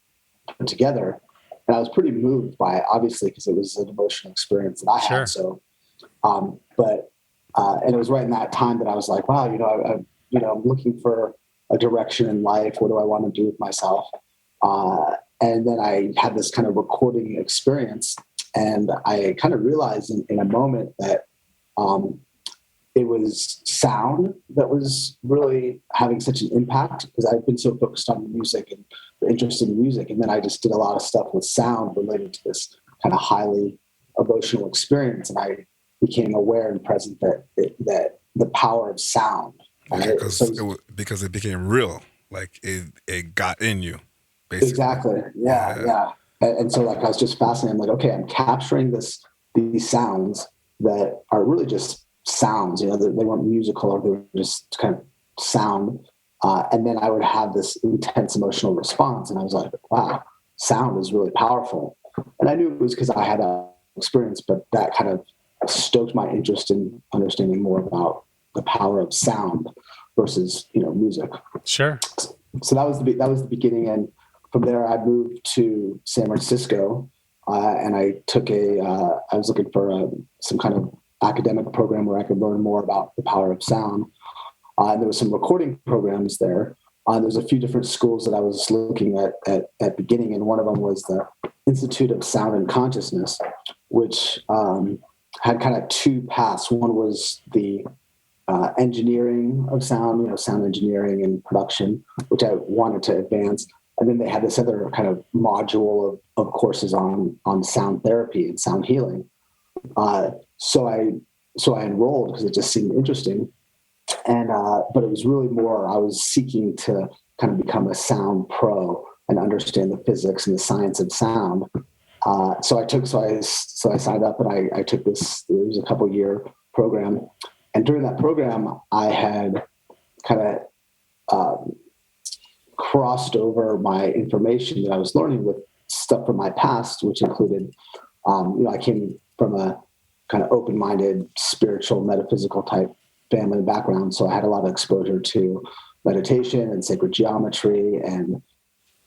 put together. And I was pretty moved by it, obviously, because it was an emotional experience that I had. So, and it was right in that time that I was like, wow, I'm looking for a direction in life. What do I want to do with myself? And then I had this kind of recording experience, and I kind of realized in a moment that it was sound that was really having such an impact, because I've been so focused on music and interested in music. And then I just did a lot of stuff with sound related to this kind of highly emotional experience. And I became aware and present that the power of sound. Right? Because it became real, like it got in you, basically. Exactly. Yeah. And so like I was just fascinated. I'm like, okay, I'm capturing these sounds that are really just sounds. They weren't musical, or they were just kind of sound. And then I would have this intense emotional response, and I was like, wow, sound is really powerful. And I knew it was because I had that experience, but that kind of stoked my interest in understanding more about the power of sound versus music. Sure. So that was the beginning, and from there I moved to San Francisco, and I took I was looking for some kind of academic program where I could learn more about the power of sound. And there was some recording programs there. There's a few different schools that I was looking at beginning, and one of them was the Institute of Sound and Consciousness, which had kind of two paths. One was the engineering of sound, sound engineering and production, which I wanted to advance. And then they had this other kind of module of courses on sound therapy and sound healing. So I enrolled because it just seemed interesting. And but it was really more, I was seeking to kind of become a sound pro and understand the physics and the science of sound. So I signed up, and I took this. It was a couple-year program, and during that program, I had kind of crossed over my information that I was learning with stuff from my past, which included, I came from a kind of open-minded, spiritual, metaphysical type family background. So I had a lot of exposure to meditation and sacred geometry and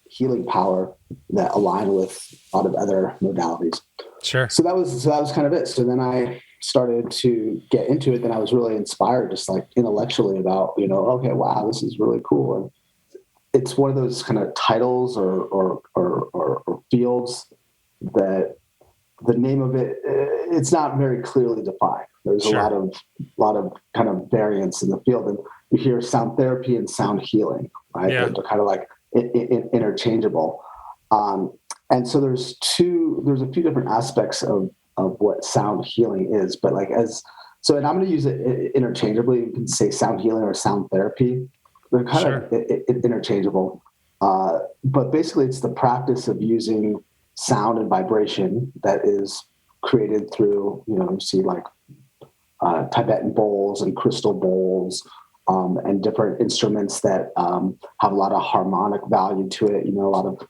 healing power that align with a lot of other modalities. Sure. So that was kind of it. So then I started to get into it. Then I was really inspired, just like intellectually about, okay, wow, this is really cool. And it's one of those kind of titles or fields that the name of it, it's not very clearly defined. There's Sure. a lot of kind of variance in the field, and you hear sound therapy and sound healing, right? Yeah. They're kind of like interchangeable. And so there's a few different aspects of what sound healing is, but and I'm going to use it interchangeably. You can say sound healing or sound therapy. They're kind Sure. of interchangeable. But basically it's the practice of using sound and vibration that is created through, you see like Tibetan bowls and crystal bowls, and different instruments that have a lot of harmonic value to it. A lot of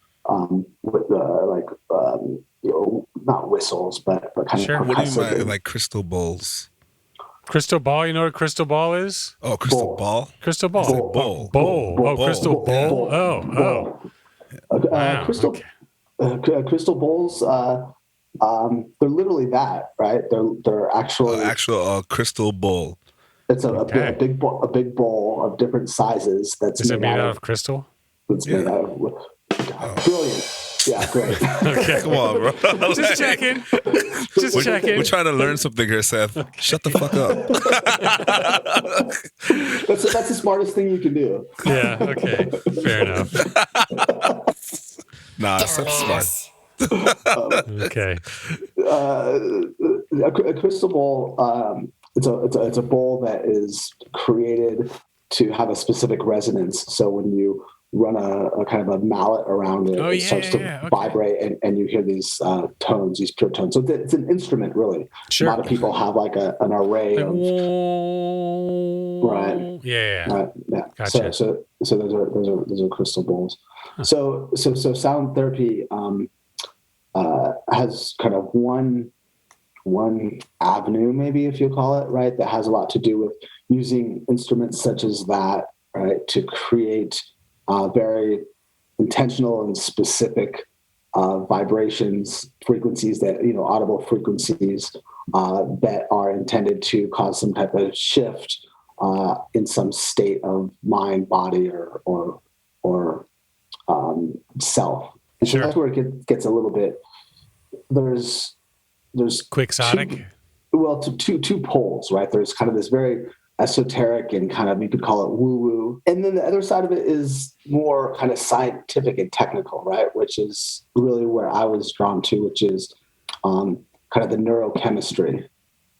not whistles, but kind Sure. of What do you percussive. mean by like crystal bowls? Crystal ball. You know what a crystal ball is? Oh, crystal Bowl. ball? Crystal ball. Bowl. Bowl. Bowl. Oh, Bowl. crystal bowl. Oh. Bowl. Wow. Crystal Okay. crystal bowls. They're literally that, right? They're actually Actual crystal bowl. it's Okay. a big bowl of different sizes. That's Is it made out of crystal? It's made out of brilliant. Yeah, great. Okay. Come on, bro. Just checking. Just checking. We're trying to learn something here, Seth. Shut the fuck up. That's the smartest thing you can do. Yeah. Okay. Fair enough. Nah, Seth's smart. Okay. A crystal bowl. It's a bowl that is created to have a specific resonance. So when you run a kind of a mallet around it, it starts to vibrate, and you hear these tones, these pure tones. So it's an instrument, really. Sure. A lot of people have like an array of Right. Yeah. Right. Yeah. Gotcha. So those are crystal bowls. Huh. So sound therapy has kind of one avenue, maybe if you call it, right, that has a lot to do with using instruments such as that, right, to create very intentional and specific vibrations, frequencies that, audible frequencies that are intended to cause some type of shift in some state of mind, body, or self. And Sure. so that's where it gets a little bit. There's Quixotic. two poles, right? There's kind of this very esoteric and kind of, you could call it woo-woo. And then the other side of it is more kind of scientific and technical, right? Which is really where I was drawn to, which is kind of the neurochemistry,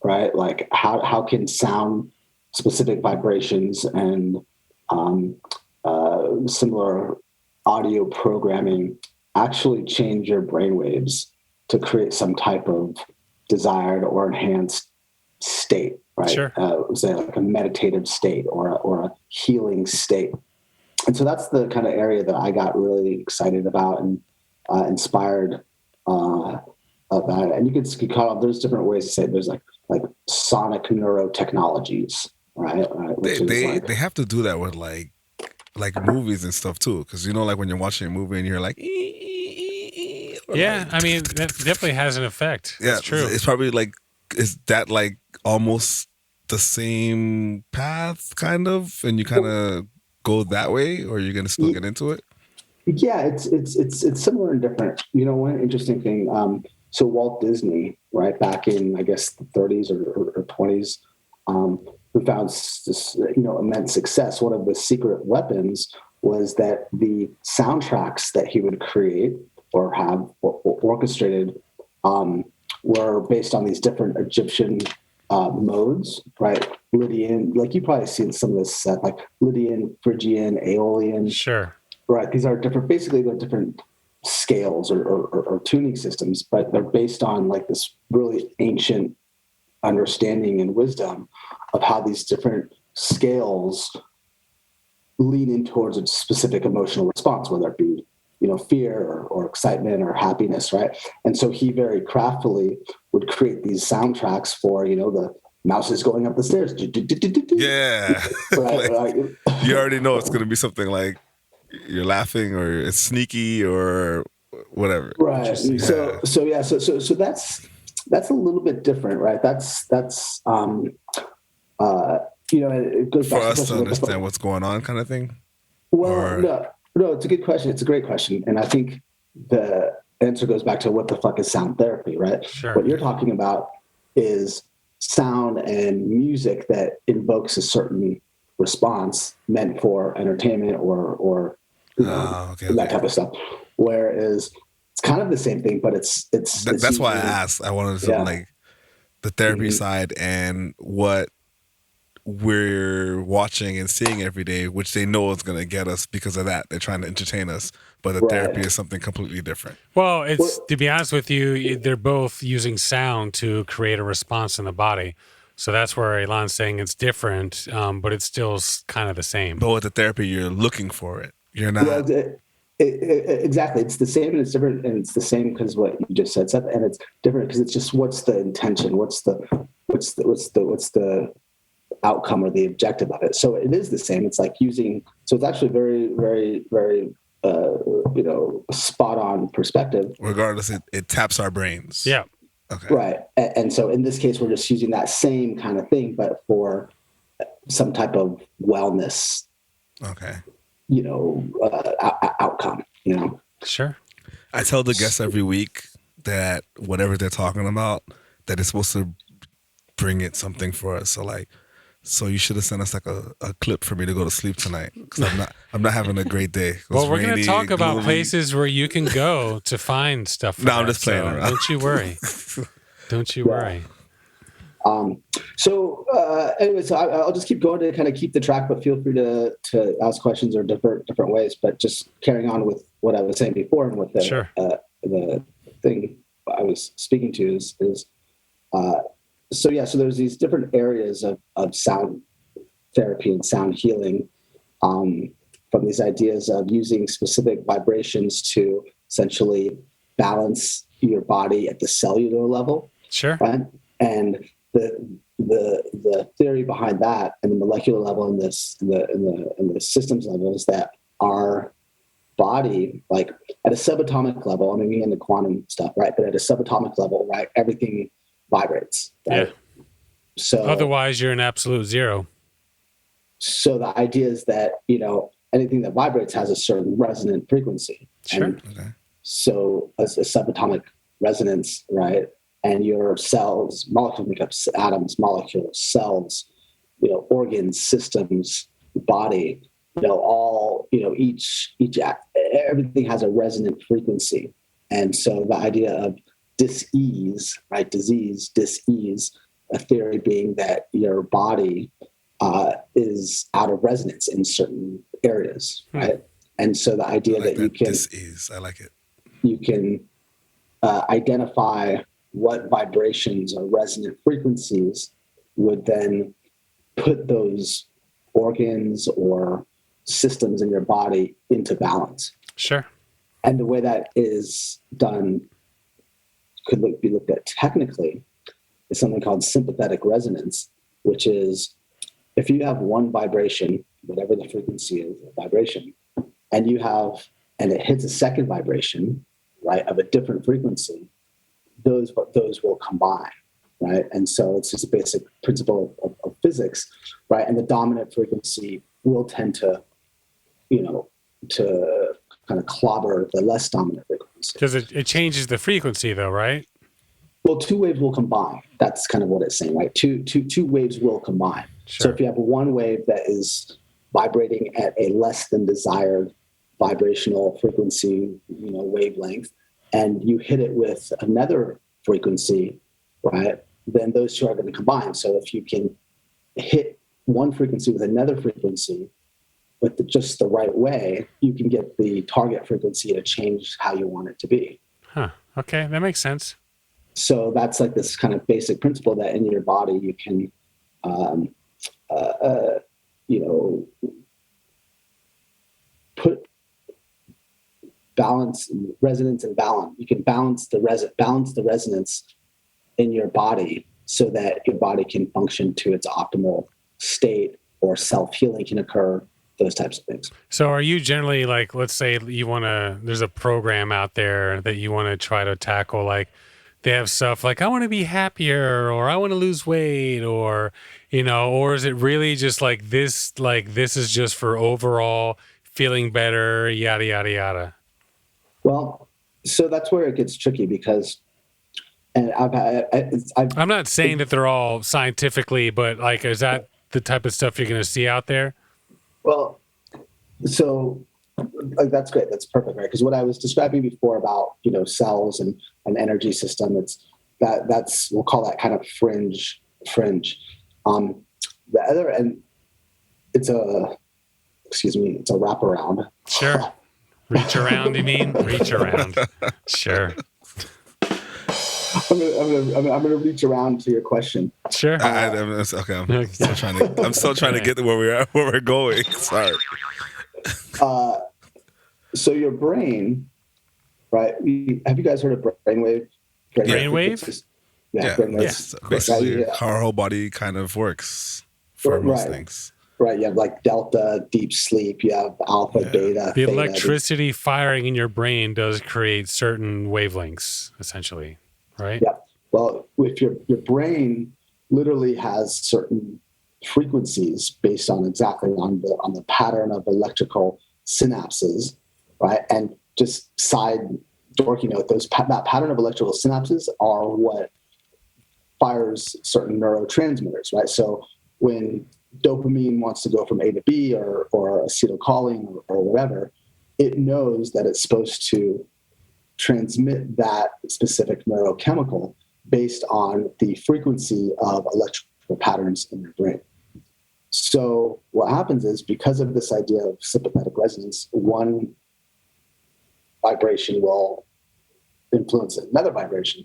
right? Like how can sound, specific vibrations, and similar audio programming actually change your brainwaves to create some type of desired or enhanced state, right? Sure. Say like a meditative state or a healing state. And so that's the kind of area that I got really excited about and inspired about it. And you could call it, there's different ways to say it. There's like sonic neurotechnologies, right? They have to do that with like movies and stuff too, because like when you're watching a movie and you're like, yeah, I mean that definitely has an effect. Yeah, That's true. It's probably like, is that like almost the same path, kind of, and you kind of go that way, or you're gonna still get into it? Yeah, it's similar and different. One interesting thing. So Walt Disney, right back in I guess the 30s or 20s, who found this immense success. One of the secret weapons was that the soundtracks that he would create or have orchestrated were based on these different Egyptian modes, right? Lydian, like you probably seen some of this, like Lydian, Phrygian, Aeolian. Sure. Right. These are different, basically they're different scales or tuning systems, but they're based on like this really ancient understanding and wisdom of how these different scales lean in towards a specific emotional response, whether it be, fear or excitement or happiness, right? And so he very craftily would create these soundtracks for, the mouse is going up the stairs. Yeah. Right, Like, right. you already know it's going to be something like you're laughing or it's sneaky or whatever. Right. Yeah. So that's a little bit different, right? That's it goes For back us to what the understand what's going on kind of thing. Well, Or- no, it's a good question. It's a great question. And I think the answer goes back to what the fuck is sound therapy, right? Sure. What you're talking about is sound and music that invokes a certain response meant for entertainment or that type of stuff. Whereas it's kind of the same thing, but it's that's why I asked. I wanted to like the therapy side and what we're watching and seeing every day, which they know is going to get us because of that. They're trying to entertain us, but the therapy is something completely different. Well, to be honest with you, they're both using sound to create a response in the body. So that's where Elan's saying it's different, but it's still kind of the same. But with the therapy, you're looking for it. You're not. Well, exactly. It's the same and it's different, and it's the same because what you just said, Seth, and it's different because it's just what's the intention, what's the outcome or the objective of it. So it is the same. It's like using. So it's actually very, very, very, spot on perspective. Regardless, it taps our brains. Yeah. Okay. Right. And so in this case, we're just using that same kind of thing, but for some type of wellness. Okay. Outcome. Sure. I tell the guests every week that whatever they're talking about, that it's supposed to bring it something for us. So you should have sent us like a clip for me to go to sleep tonight because I'm not having a great day. Well, we're going to talk about places where you can go to find stuff. For I'm just playing around. Don't you worry. Don't you worry. Anyway, so I'll just keep going to kind of keep the track, but feel free to ask questions or different ways. But just carrying on with what I was saying before and what the thing I was speaking to is so there's these different areas of sound therapy and sound healing from these ideas of using specific vibrations to essentially balance your body at the cellular level. Sure. Right. And the theory behind that and the molecular level and the systems level is that our body, like at a subatomic level, I mean, we in the quantum stuff, right? But at a subatomic level, right, everything vibrates. Right? Yeah. So otherwise, you're an absolute zero. So the idea is that anything that vibrates has a certain resonant frequency. Sure. And so as a subatomic resonance, right? And your cells, molecules make up atoms, molecules, cells, organs, systems, body, all, each everything has a resonant frequency. And so the idea of dis-ease, right? Dis-ease, a theory being that your body is out of resonance in certain areas, right? And so the idea that you can dis-ease, I like it. You can identify what vibrations or resonant frequencies would then put those organs or systems in your body into balance. Sure. And the way that is done could be looked at technically is something called sympathetic resonance, which is if you have one vibration, whatever the frequency is, a vibration, and it hits a second vibration, right, of a different frequency, those will combine, right? And so it's just a basic principle of physics, right? And the dominant frequency will tend to, to kind of clobber the less dominant frequency. Because it changes the frequency, though, right? Well, two waves will combine. That's kind of what it's saying, right? Two waves will combine. Sure. So if you have one wave that is vibrating at a less than desired vibrational frequency, wavelength, and you hit it with another frequency, right, then those two are going to combine. So if you can hit one frequency with another frequency with just the right way, you can get the target frequency to change how you want it to be. Huh. Okay, that makes sense. So that's like this kind of basic principle that in your body you can, balance, resonance and balance. You can balance the resonance in your body so that your body can function to its optimal state, or self-healing can occur, those types of things. So are you generally like, let's say there's a program out there that you want to try to tackle, like they have stuff like, I want to be happier, or I want to lose weight, or, or is it really just like this is just for overall feeling better, yada, yada, yada? Well, so that's where it gets tricky, because, and I'm not saying that they're all scientifically, but like, is that the type of stuff you're going to see out there? Well, so like, that's great. That's perfect, right? Because what I was describing before about, cells and energy system, that's we'll call that kind of fringe. The other, and it's a wraparound. Sure. Reach around, you mean? Reach around. Sure. I'm gonna reach around to your question. Sure. I'm still trying to get to where we're going. Sorry. So your brain, right? Have you guys heard of brainwave? Brainwave? Yeah. Brainwave. Yeah. Basically, how our whole body kind of works for most things. Right. You have like delta, deep sleep. You have alpha, beta. The theta. electricity firing in your brain does create certain wavelengths, essentially. Right? Yeah. Well, if your brain literally has certain frequencies based on exactly on the pattern of electrical synapses, right? And just side dorky note, that pattern of electrical synapses are what fires certain neurotransmitters, right? So when dopamine wants to go from A to B, or acetylcholine or whatever, it knows that it's supposed to transmit that specific neurochemical based on the frequency of electrical patterns in your brain. So what happens is, because of this idea of sympathetic resonance, one vibration will influence another vibration.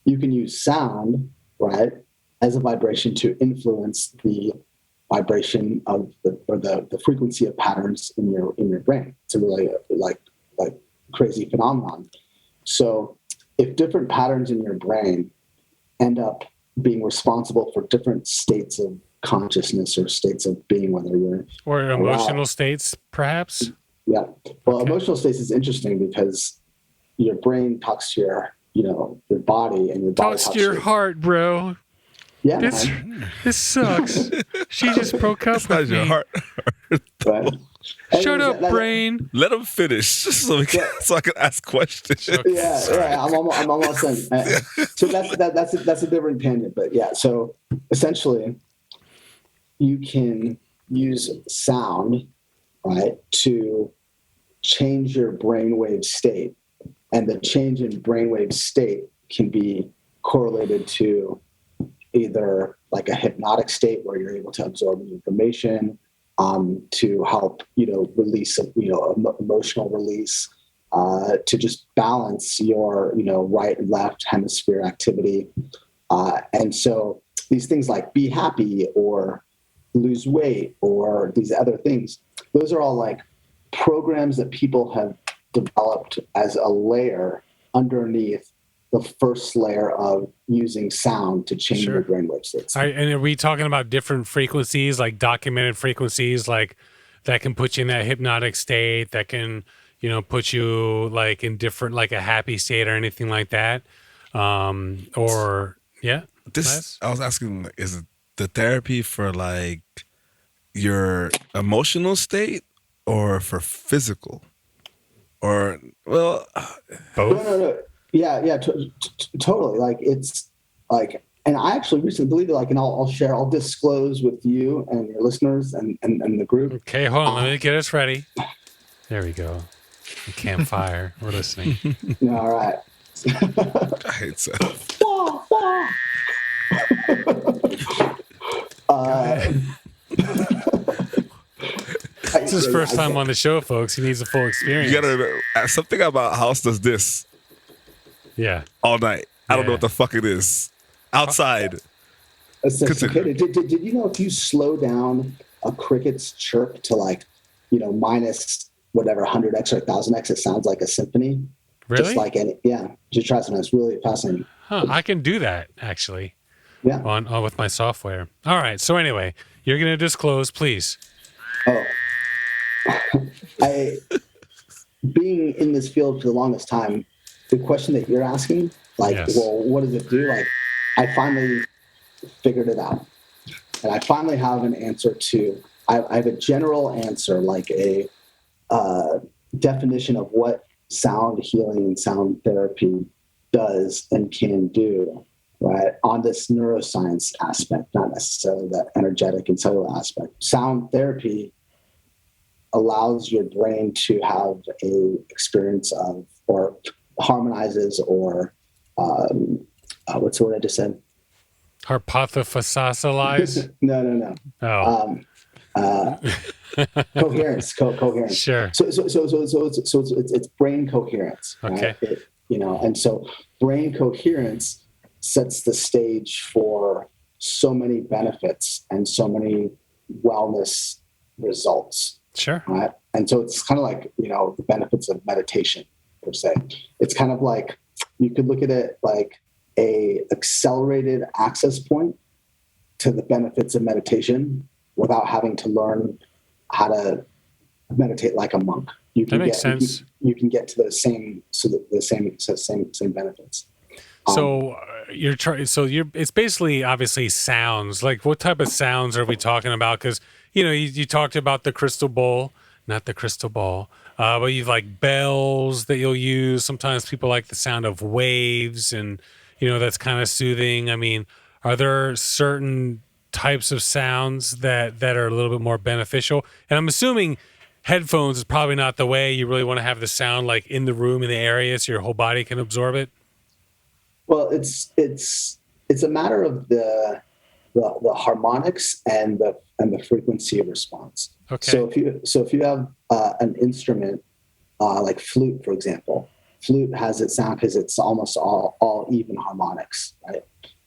You can use sound, right, as a vibration to influence the vibration of the frequency of patterns in your brain. It's a really like crazy phenomenon. So if different patterns in your brain end up being responsible for different states of consciousness or states of being, whether you're or emotional states, perhaps. Yeah. Well, emotional states is interesting because your brain talks to your body, and your body talks to your heart, bro. Yeah, this sucks. She just broke up with me. Your heart. Right. Shut up, brain. Let him finish, just so I can ask questions. Yeah. I'm almost done. So that's a different tangent, but yeah. So essentially, you can use sound, right, to change your brainwave state, and the change in brainwave state can be correlated to either like a hypnotic state where you're able to absorb information, to help release emotional release, to just balance your right and left hemisphere activity, and so these things like be happy or lose weight or these other things, those are all like programs that people have developed as a layer underneath the first layer of using sound to change your brainwave states. And are we talking about different frequencies, like documented frequencies, like that can put you in that hypnotic state, that can, put you like in different, like a happy state or anything like that? This, I was asking, is it the therapy for like your emotional state or for physical? Or, well, both? No. Yeah, totally. Like, it's like, and I actually recently believe it, like, and I'll disclose with you and your listeners and the group. Okay, hold on. Let me get us ready. There we go. The campfire. We're listening. All right. I hate so. It's his first time on the show, folks. He needs a full experience. You gotta remember, something about house does this. Yeah. All night. I don't know what the fuck it is. Outside. Did you know if you slow down a cricket's chirp to like, minus whatever 100x or 1000x, it sounds like a symphony. Really? Just like any, yeah. Just try something. It's really fascinating. Huh, I can do that actually. Yeah. On with my software. All right. So anyway, you're going to disclose, please. Oh, being in this field for the longest time, the question that you're asking, like, Yes. well, what does it do? Like, I finally figured it out, and I finally have an answer to. I have a general answer, like a definition of what sound healing and sound therapy does and can do, right? On this neuroscience aspect, not necessarily that energetic and cellular aspect. Sound therapy allows your brain to have a experience of, or harmonizes, or what's the word I just said? Hypothesize? No. Oh. Coherence. Coherence. Sure. So it's brain coherence. Right? Okay. And so brain coherence sets the stage for so many benefits and so many wellness results. Sure. Right. And so it's kind of like, the benefits of meditation per se. It's kind of like, you could look at it like a accelerated access point to the benefits of meditation without having to learn how to meditate like a monk. You can That makes sense. You can get to the same benefits. So it's basically obviously sounds. Like, what type of sounds are we talking about? Because you talked about the crystal bowl, not the crystal ball, but you've like bells that you'll use. Sometimes people like the sound of waves, and that's kind of soothing. I mean, are there certain types of sounds that are a little bit more beneficial? And I'm assuming headphones is probably not the way. You really want to have the sound like in the room, in the area, so your whole body can absorb it. Well, it's a matter of the harmonics and the frequency of response. Okay. So if you have an instrument like flute, for example, flute has its sound because it's almost all even harmonics, right?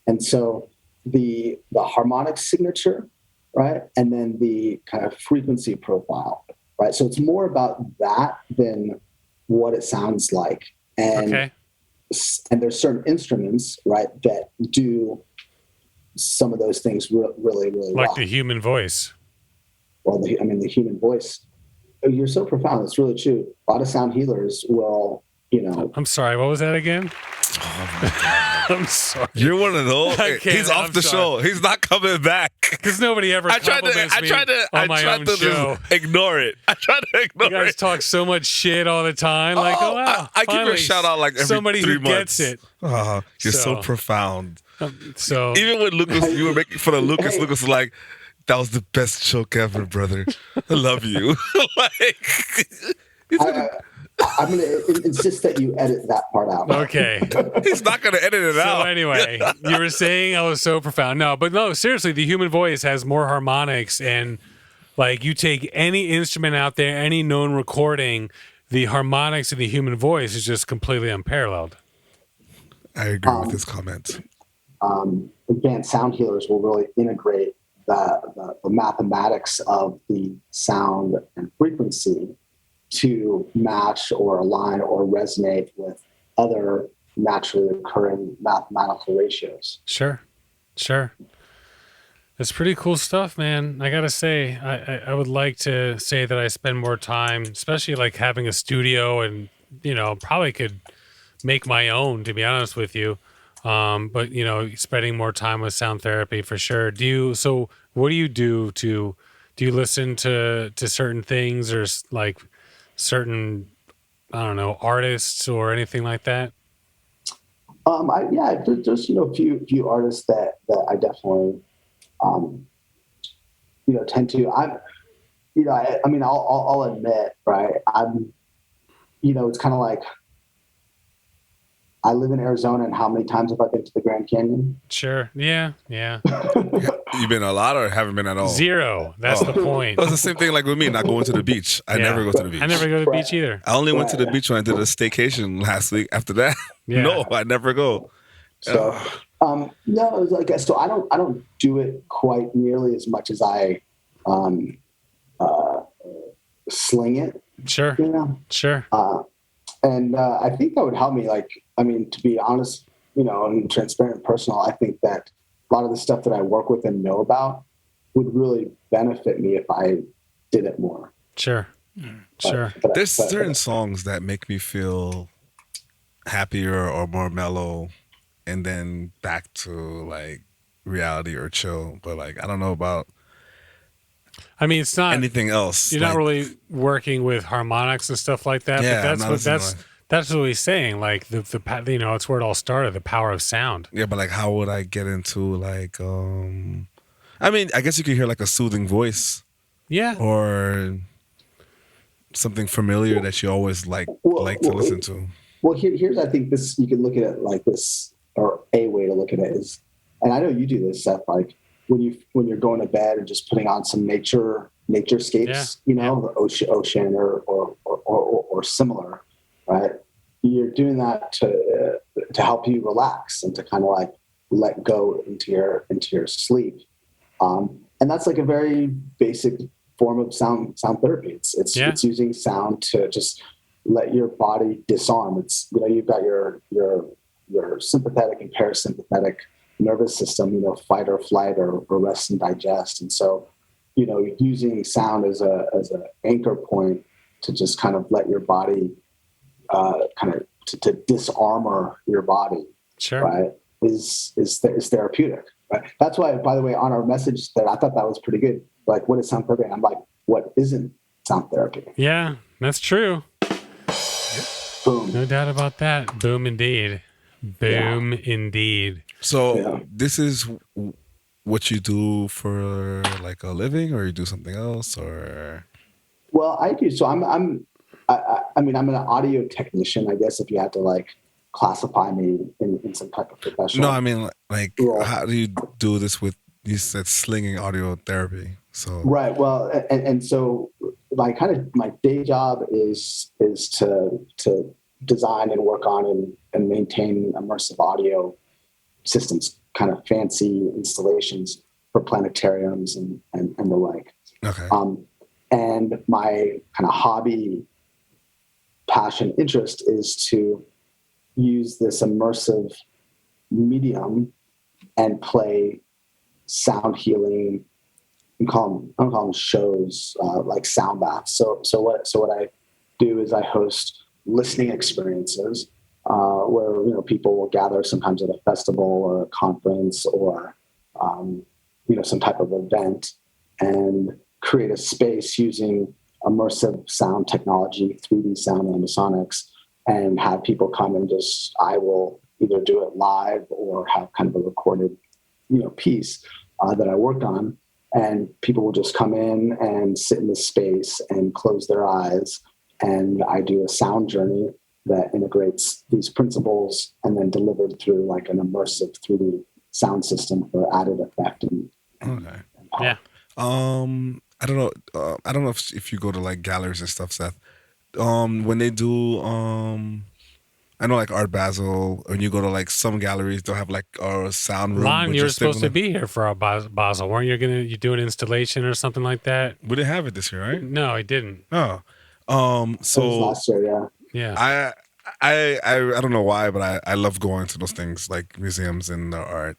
And so the harmonic signature, right, and then the kind of frequency profile, right? So it's more about that than what it sounds like. And Okay. And there's certain instruments, right, that do some of those things really, really Like well. the human voice. Well, the human voice. You're so profound. It's really true. A lot of sound healers will, I'm sorry. What was that again? Oh my God. I'm sorry. You're one of those. I can't, He's off I'm the sorry. show. He's not coming back. Because nobody ever compliments me on my own show. Just ignore it. I try to ignore You guys it. talk so much shit all the time. Like, oh wow, I give you a finally shout out like every somebody 3 who months. gets it. Oh, you're so So- profound. So Even when Lucas, you were making fun of Lucas. Lucas was like, "That was the best joke ever, brother. I love you." I'm going to insist that you edit that part out. okay. He's not gonna edit it So out. anyway, you were saying I was so profound. No, seriously, the human voice has more harmonics, and like you take any instrument out there, any known recording, the harmonics of the human voice is just completely unparalleled. I agree with his comments. Advanced sound healers will really integrate the mathematics of the sound and frequency to match or align or resonate with other naturally occurring mathematical ratios. Sure. It's pretty cool stuff, man. I gotta say, I would like to say that I spend more time, especially like having a studio, and probably could make my own, to be honest with you. But spending more time with sound therapy for sure. So what do you do to listen to certain things, or like certain, I don't know, artists or anything like that? There's a few artists that I definitely tend to. I'll admit, right? It's kind of like, I live in Arizona, and how many times have I been to the Grand Canyon? Sure. Yeah. You been a lot or haven't been at all? 0. That's the point. It's the same thing like with me, not going to the beach. I never go to the beach. I never go to the beach either. I only went to the beach when I did a staycation last week. After that, Yeah. no, I never go. So, no, it's like, so I don't do it quite nearly as much as I sling it, Sure. Yeah. Sure. And I think that would help me. Like, I mean, to be honest, and transparent and personal, I think that a lot of the stuff that I work with and know about would really benefit me if I did it more. Sure. Sure. There's certain songs that make me feel happier or more mellow, and then back to like reality or chill. But like, I don't know about I mean, it's not anything else. You're not really working with harmonics and stuff like that. Yeah, but that's what he's saying. Like the it's where it all started. The power of sound. Yeah, but like, how would I get into like? I mean, I guess you could hear like a soothing voice. Yeah. Or something familiar that you always like to listen to. Well, here's I think this you can look at it like this, or a way to look at it is, and I know you do this, Seth. Like when you're going to bed and just putting on some naturescapes, the ocean or similar, right? You're doing that to help you relax and to kind of like let go into your sleep, and that's like a very basic form of sound therapy. It's using sound to just let your body disarm. It's you've got your sympathetic and parasympathetic nervous system, fight or flight or rest and digest. And so, using sound as a anchor point to just kind of let your body to disarmor your body, sure, right, is therapeutic. Right? That's why, by the way, on our message that I thought that was pretty good. Like, what is sound therapy? And I'm like, what isn't sound therapy? Yeah, that's true. Boom. No doubt about that. Boom, indeed. Boom, indeed. So this is what you do for like a living, or you do something else, or? Well, I do. So I mean, I'm an audio technician, I guess, if you had to like classify me in some type of professional. No, I mean, like, how do you do this with? You said slinging audio therapy. So right. Well, and so my day job is to design and work on and maintain immersive audio systems, kind of fancy installations for planetariums and the like. Okay. And my kind of hobby, passion, interest is to use this immersive medium and play sound healing. I don't call them shows, like sound baths. So what I do is I host listening experiences where people will gather sometimes at a festival or a conference or some type of event and create a space using immersive sound technology, 3D sound animatronics, and have people come and I will either do it live or have kind of a recorded piece that I worked on. And people will just come in and sit in this space and close their eyes. And I do a sound journey that integrates these principles and then delivered through like an immersive 3D sound system for added effect. And yeah. I don't know if you go to like galleries and stuff, Seth. When they do, I know like Art Basel, when you go to like some galleries, they'll have like a sound room. Lon, you were supposed to be here for our Basel. Weren't you do an installation or something like that? We didn't have it this year, right? No, I didn't. Oh, so last year, yeah. I don't know why, but I love going to those things like museums and the art.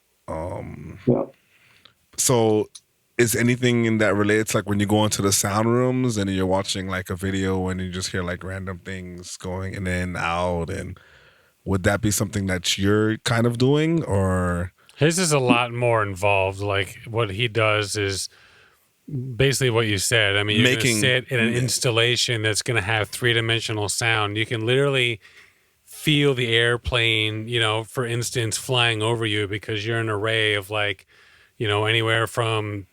So is anything in that related to like when you go into the sound rooms and you're watching like a video and you just hear like random things going in and out, and would that be something that you're kind of doing, or? His is a lot more involved. Like what he does is basically what you said. I mean, you're going to sit in an installation that's going to have 3-dimensional sound. You can literally feel the airplane, for instance, flying over you because you're an array of like, anywhere from,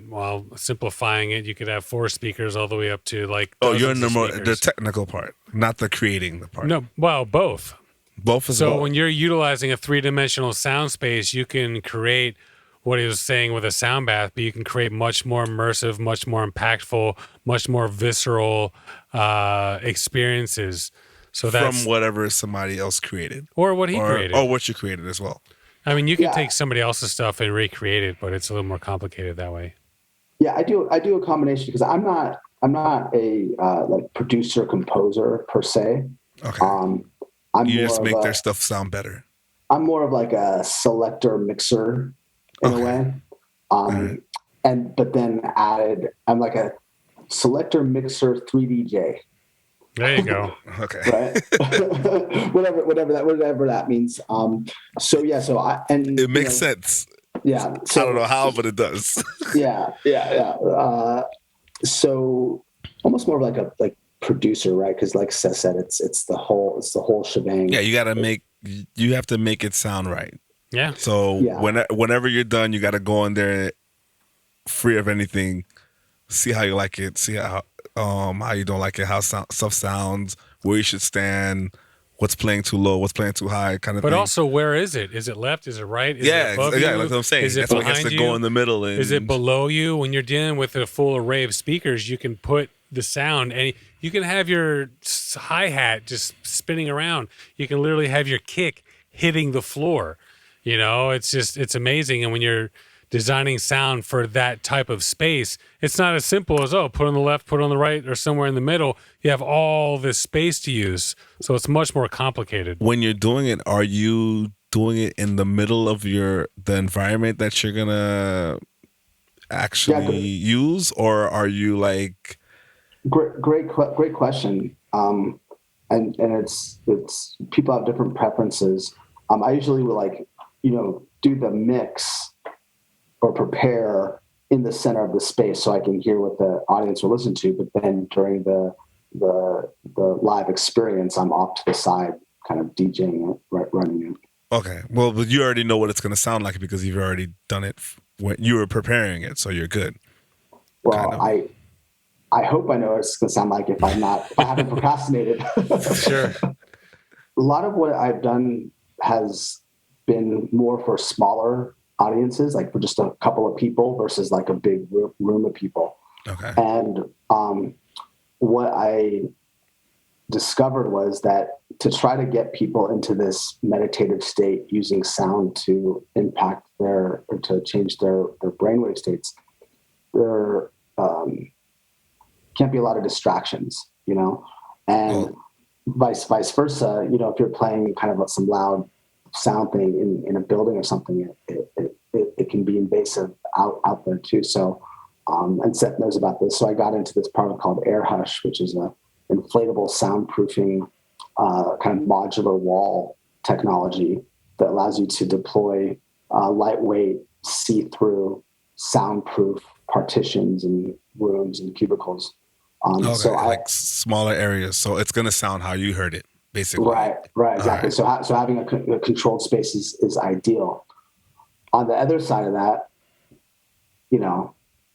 well, simplifying it, you could have 4 speakers all the way up to like. Oh, you're in the technical part, not the creating the part. No, well, both. Both as well. well. When you're utilizing a 3-dimensional sound space, you can create what he was saying with a sound bath, but you can create much more immersive, much more impactful, much more visceral experiences. So that's from whatever somebody else created, or what he created, or what you created as well. I mean, you can take somebody else's stuff and recreate it, but it's a little more complicated that way. Yeah, I do a combination because I'm not a like producer composer per se. Okay. I'm You more just of make a- their stuff sound better. I'm more of like a selector mixer in a way. Alright. But then I'm like a selector mixer 3DJ, There you go. Okay. right? whatever that means. It makes sense. Yeah. I don't know how, but it does. Yeah. So almost more of like a producer, right? Because like Seth said, it's the whole shebang. Yeah, you have to make it sound right. Yeah. So Yeah. whenever you're done, you got to go in there free of anything, see how you like it, see how you don't like it, how stuff sounds, where you should stand, what's playing too low, what's playing too high, kind of But thing. also, where is it? Is it left? Is it right? Is Yeah, it above yeah, you? like what I'm saying. Is it That's why it has behind to you? go in the middle. And Is it below you? When you're dealing with a full array of speakers, you can put the sound, and you can have your hi-hat just spinning around. You can literally have your kick hitting the floor. It's amazing. And when you're designing sound for that type of space, it's not as simple as, put on the left, put on the right, or somewhere in the middle. You have all this space to use. So it's much more complicated. When you're doing it, are you doing it in the middle of the environment that you're going to actually use, or are you like... Great question. And it's people have different preferences. I usually will do the mix or prepare in the center of the space so I can hear what the audience will listen to. But then during the live experience, I'm off to the side, kind of DJing it, running it. Okay. Well, but you already know what it's going to sound like because you've already done it when you were preparing it, so you're good. Well, kind of. I hope I know what it's going to sound like if I haven't procrastinated. Sure. A lot of what I've done has been more for smaller audiences, like for just a couple of people versus like a big room of people. Okay. And what I discovered was that to try to get people into this meditative state using sound to impact or to change their brainwave states, there can't be a lot of distractions, and vice versa. If you're playing kind of some loud sound thing in a building or something, it can be invasive out there too. So, and Seth knows about this. So I got into this product called Air Hush, which is a inflatable soundproofing kind of modular wall technology that allows you to deploy lightweight, see-through, soundproof partitions in rooms and cubicles. Okay, so like smaller areas, so it's gonna sound how you heard it, basically. Right, exactly. Right. So having a controlled space is ideal. On the other side of that,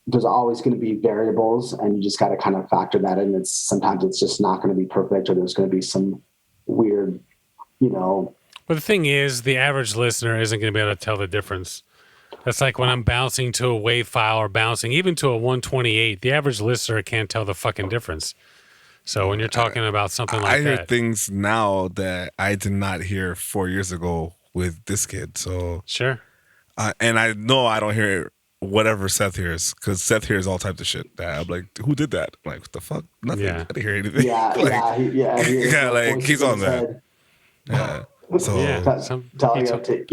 there's always going to be variables, and you just got to kind of factor that in. Sometimes it's just not going to be perfect, or there's going to be some weird, But the thing is, the average listener isn't going to be able to tell the difference. That's like when I'm bouncing to a WAV file or bouncing even to a 128, the average listener can't tell the fucking difference. So when you're talking about something like I hear that, things now that I did not hear 4 years ago with this kid. So sure. And I know I don't hear whatever Seth hears, because Seth hears all types of shit. That I'm like, who did that? I'm like, what the fuck? Nothing. Yeah. I didn't hear anything. He's on that. Yeah. So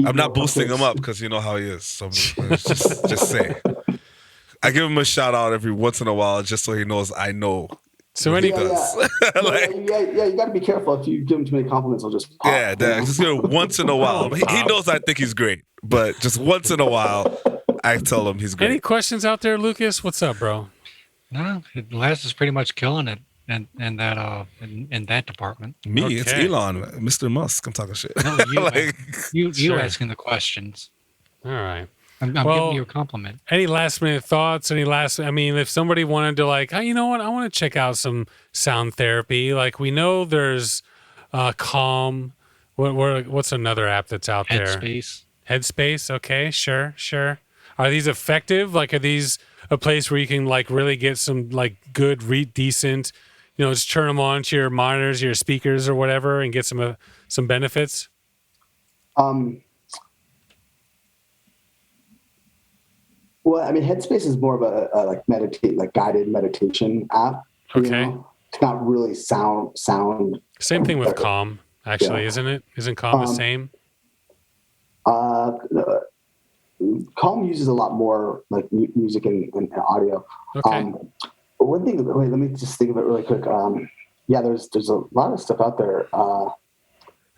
I'm not boosting him up because you know how he is. So just say, I give him a shout out every once in a while just so he knows I know. So what he does. You got to be careful. If you give him too many compliments, he'll just pop. Yeah, just once in a while. He knows I think he's great, but just once in a while, I tell him he's great. Any questions out there, Lucas? What's up, bro? No, Les is pretty much killing it in that department. Me, Okay. it's Elon, Mr. Musk. I'm talking shit. No, you Sure. asking the questions. All right. I'm Well, giving you a compliment. Any last minute thoughts? If somebody wanted to hey, you know what? I want to check out some sound therapy. Like we know there's Calm. What's another app that's out there? Headspace. Okay, sure. Are these effective? Like, are these a place where you can really get some good, decent, just turn them on to your monitors, your speakers or whatever and get some benefits? Well, I mean, Headspace is more of a like guided meditation app. Okay. It's not really sound. Same thing with Calm, actually, Yeah. isn't it? Isn't Calm the same? Uh, Calm uses a lot more like music and audio. Okay. One thing. Wait, let me just think of it really quick. Yeah, there's a lot of stuff out there.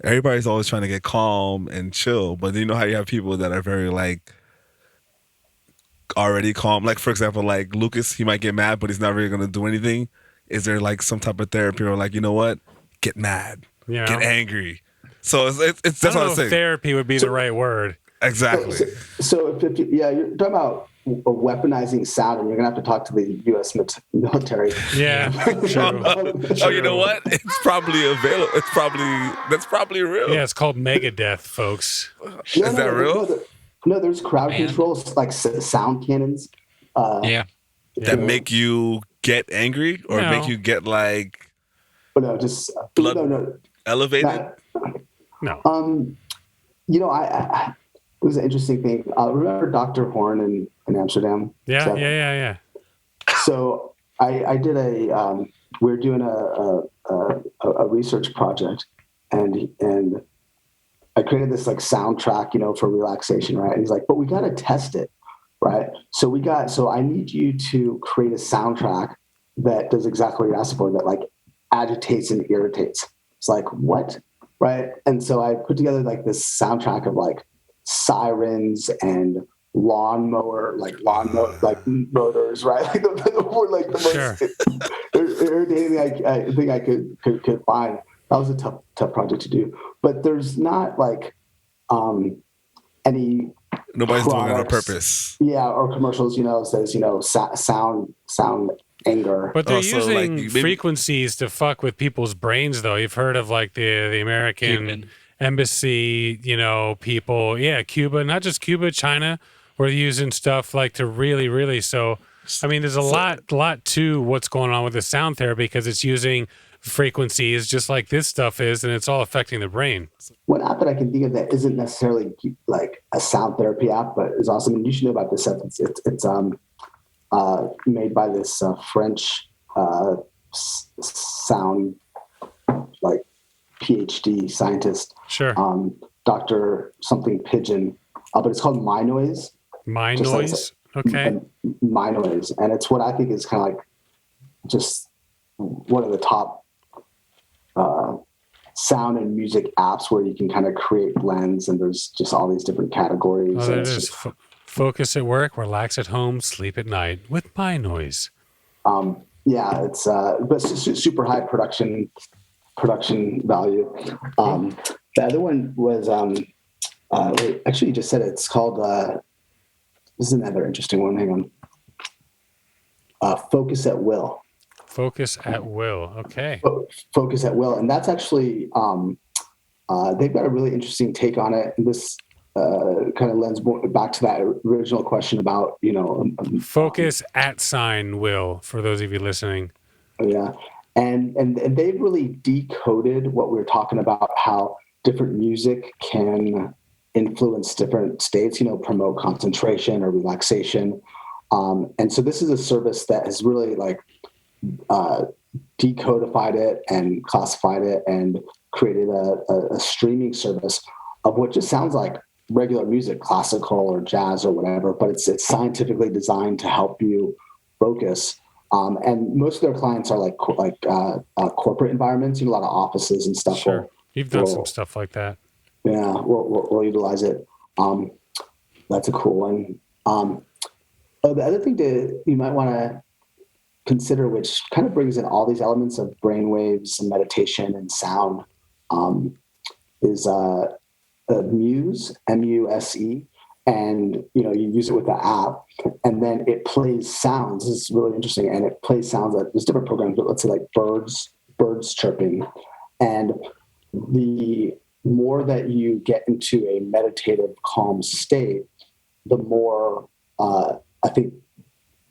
Everybody's always trying to get calm and chill, but you know how you have people that are very like already calm. Like for example, like Lucas, he might get mad, but he's not really going to do anything. Is there like some type of therapy or like, you know what? Get mad, get angry. So it's that's I don't what know I'm saying. Therapy would be the right word. Exactly. So if you're talking about weaponizing sound, and you're gonna have to talk to the U.S. military. Yeah, true. Oh, you know what? It's probably available. That's probably real. Yeah, it's called Megadeth, folks. Is that real? No, there's crowd controls like sound cannons. That make you get angry or make you get like. But no, just blood elevated. No. It was an interesting thing. Remember Dr. Horn in Amsterdam? Yeah. So I did we were doing a research project, and I created this like soundtrack, for relaxation, right? And he's like, but we got to test it, right? So I need you to create a soundtrack that does exactly what you're asking for, that like agitates and irritates. It's like, what? Right. And so I put together like this soundtrack of like sirens and lawnmower motors, right? Like the most irritating I think I could find. That was a tough project to do. But there's not like any nobody's doing it on purpose. Yeah, or commercials, says, sound anger. But they're using frequencies to fuck with people's brains, though. You've heard of like the American Cuban embassy, people. Yeah, Cuba, not just Cuba, China, where they're using stuff like to really, really. So, I mean, there's a lot to what's going on with the sound therapy because it's using frequencies just like this stuff is, and it's all affecting the brain. One app that I can think of that isn't necessarily like a sound therapy app, but is awesome. And you should know about this. It's made by this French sound like PhD scientist. Sure. Dr. something Pigeon, but it's called My Noise. My Noise. Okay. My Noise, and it's what I think is kind of like just one of the top sound and music apps where you can kind of create blends, and there's just all these different categories. Oh, there it is. Focus at work, relax at home, sleep at night with My Noise. Yeah, it's but super high production value. The other one was actually you just said it. It's called this is another interesting one. Hang on. Focus at Will. Focus at Will. Okay. Focus at Will, and that's actually they've got a really interesting take on it. And this kind of lends more back to that original question about focus at sign Will for those of you listening. Yeah, and they've really decoded what we were talking about, how different music can influence different states, promote concentration or relaxation. And so this is a service that has really like decodified it and classified it and created a streaming service of what just sounds like regular music, classical or jazz or whatever, but it's scientifically designed to help you focus. And most of their clients are like corporate environments, a lot of offices and stuff. Sure. You've done some stuff like that. Yeah, we'll utilize it. That's a cool one. The other thing you might want to consider, which kind of brings in all these elements of brainwaves and meditation and sound, is Muse, M-U-S-E. And, you use it with the app, and then it plays sounds. This is really interesting. And it plays sounds that there's different programs, but let's say like birds chirping. And the more that you get into a meditative, calm state, the more I think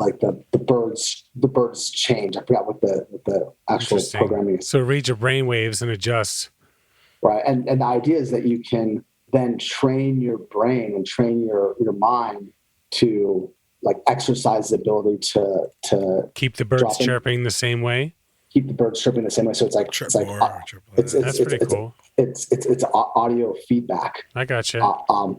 like the birds change. I forgot what the actual programming is. So read your brain waves and adjust. Right. And the idea is that you can then train your brain and train your mind to like exercise the ability to keep the birds chirping the same way. Keep the birds chirping the same way. So it's like That's pretty cool. It's audio feedback. I gotcha.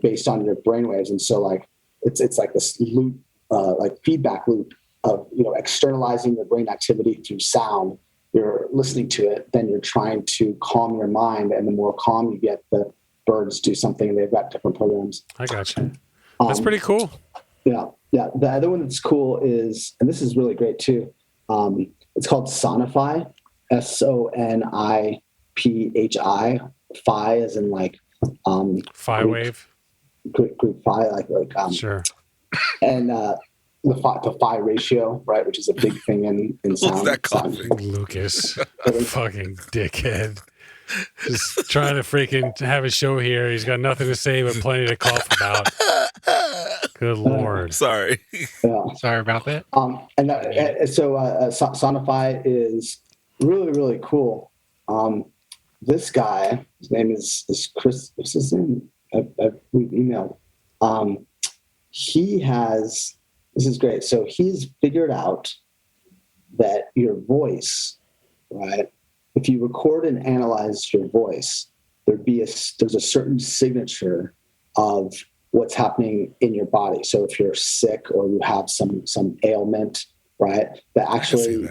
Based on your brainwaves, and so like it's like this loop, like feedback loop of externalizing your brain activity through sound. You're listening to it, then you're trying to calm your mind, and the more calm you get, the birds do something. They've got different programs. I gotcha. That's pretty cool. Yeah. The other one that's cool is, and this is really great too. It's called Sonify, Soniphi. Phi as in like phi wave. Greek phi, like sure. And the phi ratio, right, which is a big thing in sound. What's that coughing? Lucas, fucking dickhead. Just trying to freaking have a show here. He's got nothing to say but plenty to cough about. Good Lord. Sorry. Yeah. Sorry about that. So Sonify is really, really cool. This guy, his name is Chris. What's his name? We've emailed. He has. This is great. So he's figured out that your voice, right? If you record and analyze your voice, there's a certain signature of what's happening in your body. So if you're sick or you have some ailment, right? That actually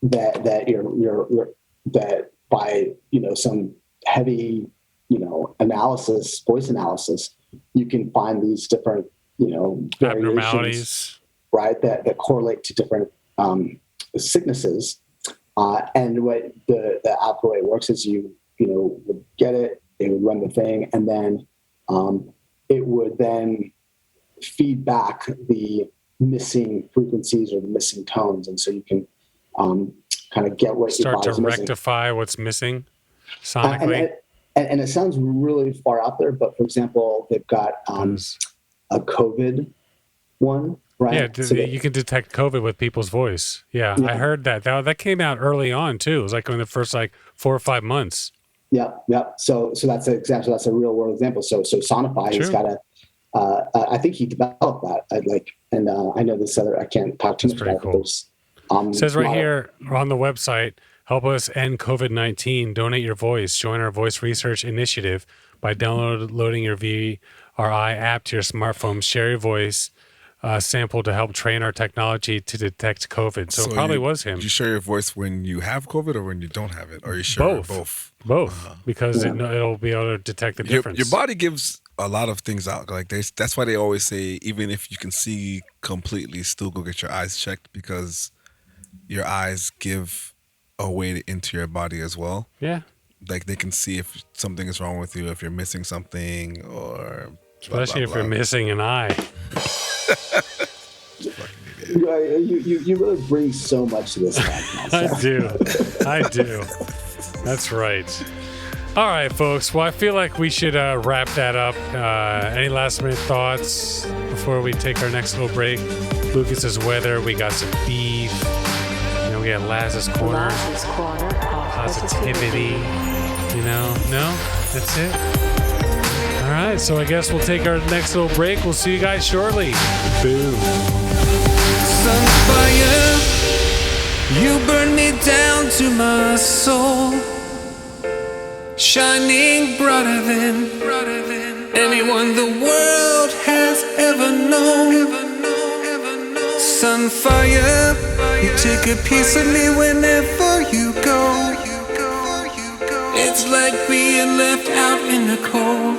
that you're that by some heavy analysis, voice analysis, you can find these different abnormalities, right? That correlate to different sicknesses. And what the way it works is you would get it, it would run the thing, and then it would then feed back the missing frequencies or the missing tones, and so you can kind of get what your body's start to missing. rectify what's missing sonically. And it sounds really far out there, but for example, they've got a COVID one. Right. Yeah, you can detect COVID with people's voice. Yeah, I heard that. That came out early on too. It was like in the first 4 or 5 months. Yeah. So that's an example. That's a real world example. So Sonify, he's got I think he developed that. I know this other. I can't talk too much about cool. it. It says right here on the website, help us end COVID-19. Donate your voice. Join our voice research initiative by downloading your VRI app to your smartphone. Share your voice sample to help train our technology to detect COVID. So it probably was him. You share your voice when you have COVID or when you don't have it? Or you share both? Both, because it'll be able to detect the difference. Your body gives a lot of things out. Like that's why they always say, even if you can see completely, still go get your eyes checked, because your eyes give a way into your body as well. Yeah. Like they can see if something is wrong with you, if you're missing something, or especially if you're missing an eye. You really bring so much to this podcast. I do. That's right. All right, folks. Well, I feel like we should wrap that up. Any last minute thoughts before we take our next little break? Lucas's weather. We got some beef. We got Laz's corner. Positivity. No, that's it. All right, so I guess we'll take our next little break. We'll see you guys shortly. Boom. Sunfire, you burn me down to my soul, shining brighter than anyone the world has ever known. Sunfire, you take a piece of me whenever you go. It's like being left out in the cold,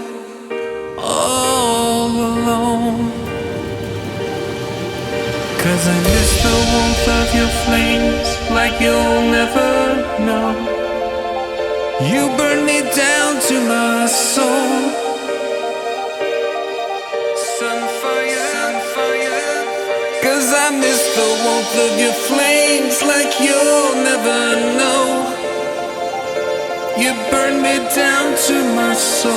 all alone. 'Cause I miss the warmth of your flames like you'll never know. You burn me down to my soul. Sunfire, 'cause I miss the warmth of your flames like you'll never know. You burn me down to my soul.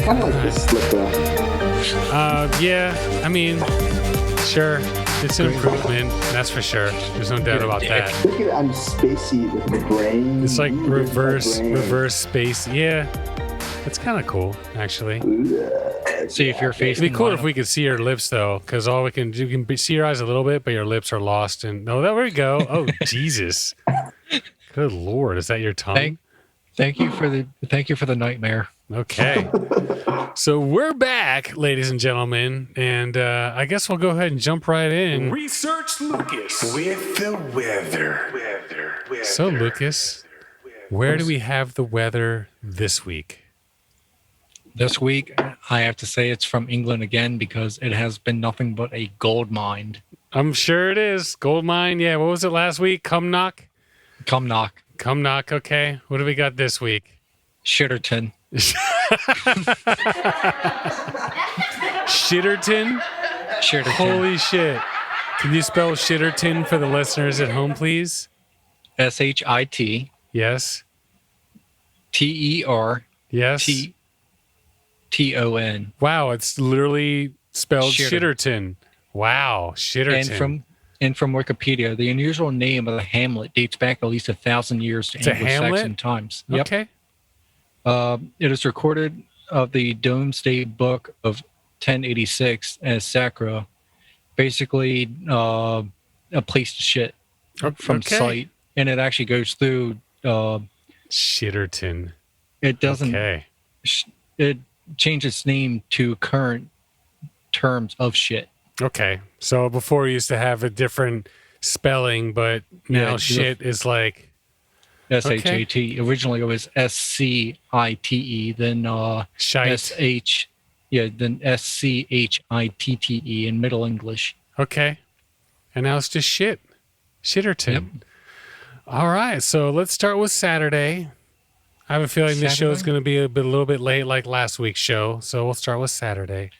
Kind of like this slip I mean, sure, it's an improvement. That's for sure. There's no doubt about that. Look at it, I'm spacey with the brain. It's like Look at my brain. reverse space. Yeah, it's kind of cool, actually. See if you're facing. It'd be cool if we could see your lips, though, because all we can do, you can see your eyes a little bit, but your lips are lost. And oh, there we go. Oh, Jesus. Good Lord, is that your tongue? Thank you for the nightmare. Okay. So we're back, ladies and gentlemen, and I guess we'll go ahead and jump right in. Research Lucas with the weather. So, Lucas, where do we have the weather this week? This week, I have to say it's from England again because it has been nothing but a gold mine. I'm sure it is. Gold mine. Yeah, what was it last week? Cumnock? Cumnock, okay. What do we got this week? Shitterton. Shitterton? Shitterton. Holy shit. Can you spell Shitterton for the listeners at home, please? SHIT. Yes. TER. Yes. TON. Wow, it's literally spelled Shitterton. Shitterton. Wow, Shitterton. And from Wikipedia, the unusual name of the hamlet dates back at least 1,000 years to Anglo-Saxon times. Yep. Okay. It is recorded of the Domesday Book of 1086 as Sacra, basically a place to shit from sight, and it actually goes through. Shitterton. It doesn't. Okay. It changed its name to current terms of shit. Okay. So before we used to have a different spelling, but now shit is like SHAT. Originally it was SCITE, then shite. SH. Yeah, then SCHITTE in Middle English. Okay. And now it's just shit. Shitterton. Yep. All right. So let's start with Saturday. I have a feeling this show is going to be a little bit late like last week's show. So we'll start with Saturday.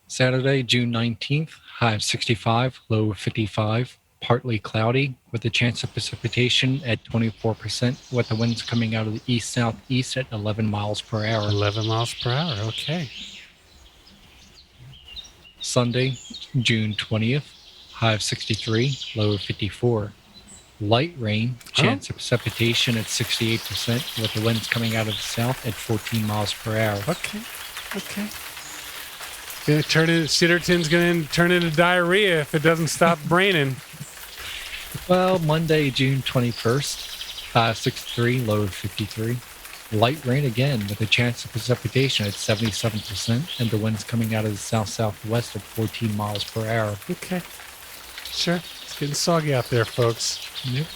Saturday, June 19th, high of 65, low of 55. Partly cloudy with a chance of precipitation at 24%, with the winds coming out of the east-southeast at 11 miles per hour. 11 miles per hour. Okay. Sunday, June 20th, high of 63, low of 54. Light rain, chance of precipitation at 68%, with the winds coming out of the south at 14 miles per hour. Okay. Shitterton's going to turn into diarrhea if it doesn't stop raining. Well, Monday, June 21st, 63, low of 53. Light rain again with a chance of precipitation at 77%, and the winds coming out of the south-southwest at 14 miles per hour. Okay. Sure. It's getting soggy out there, folks. Yep.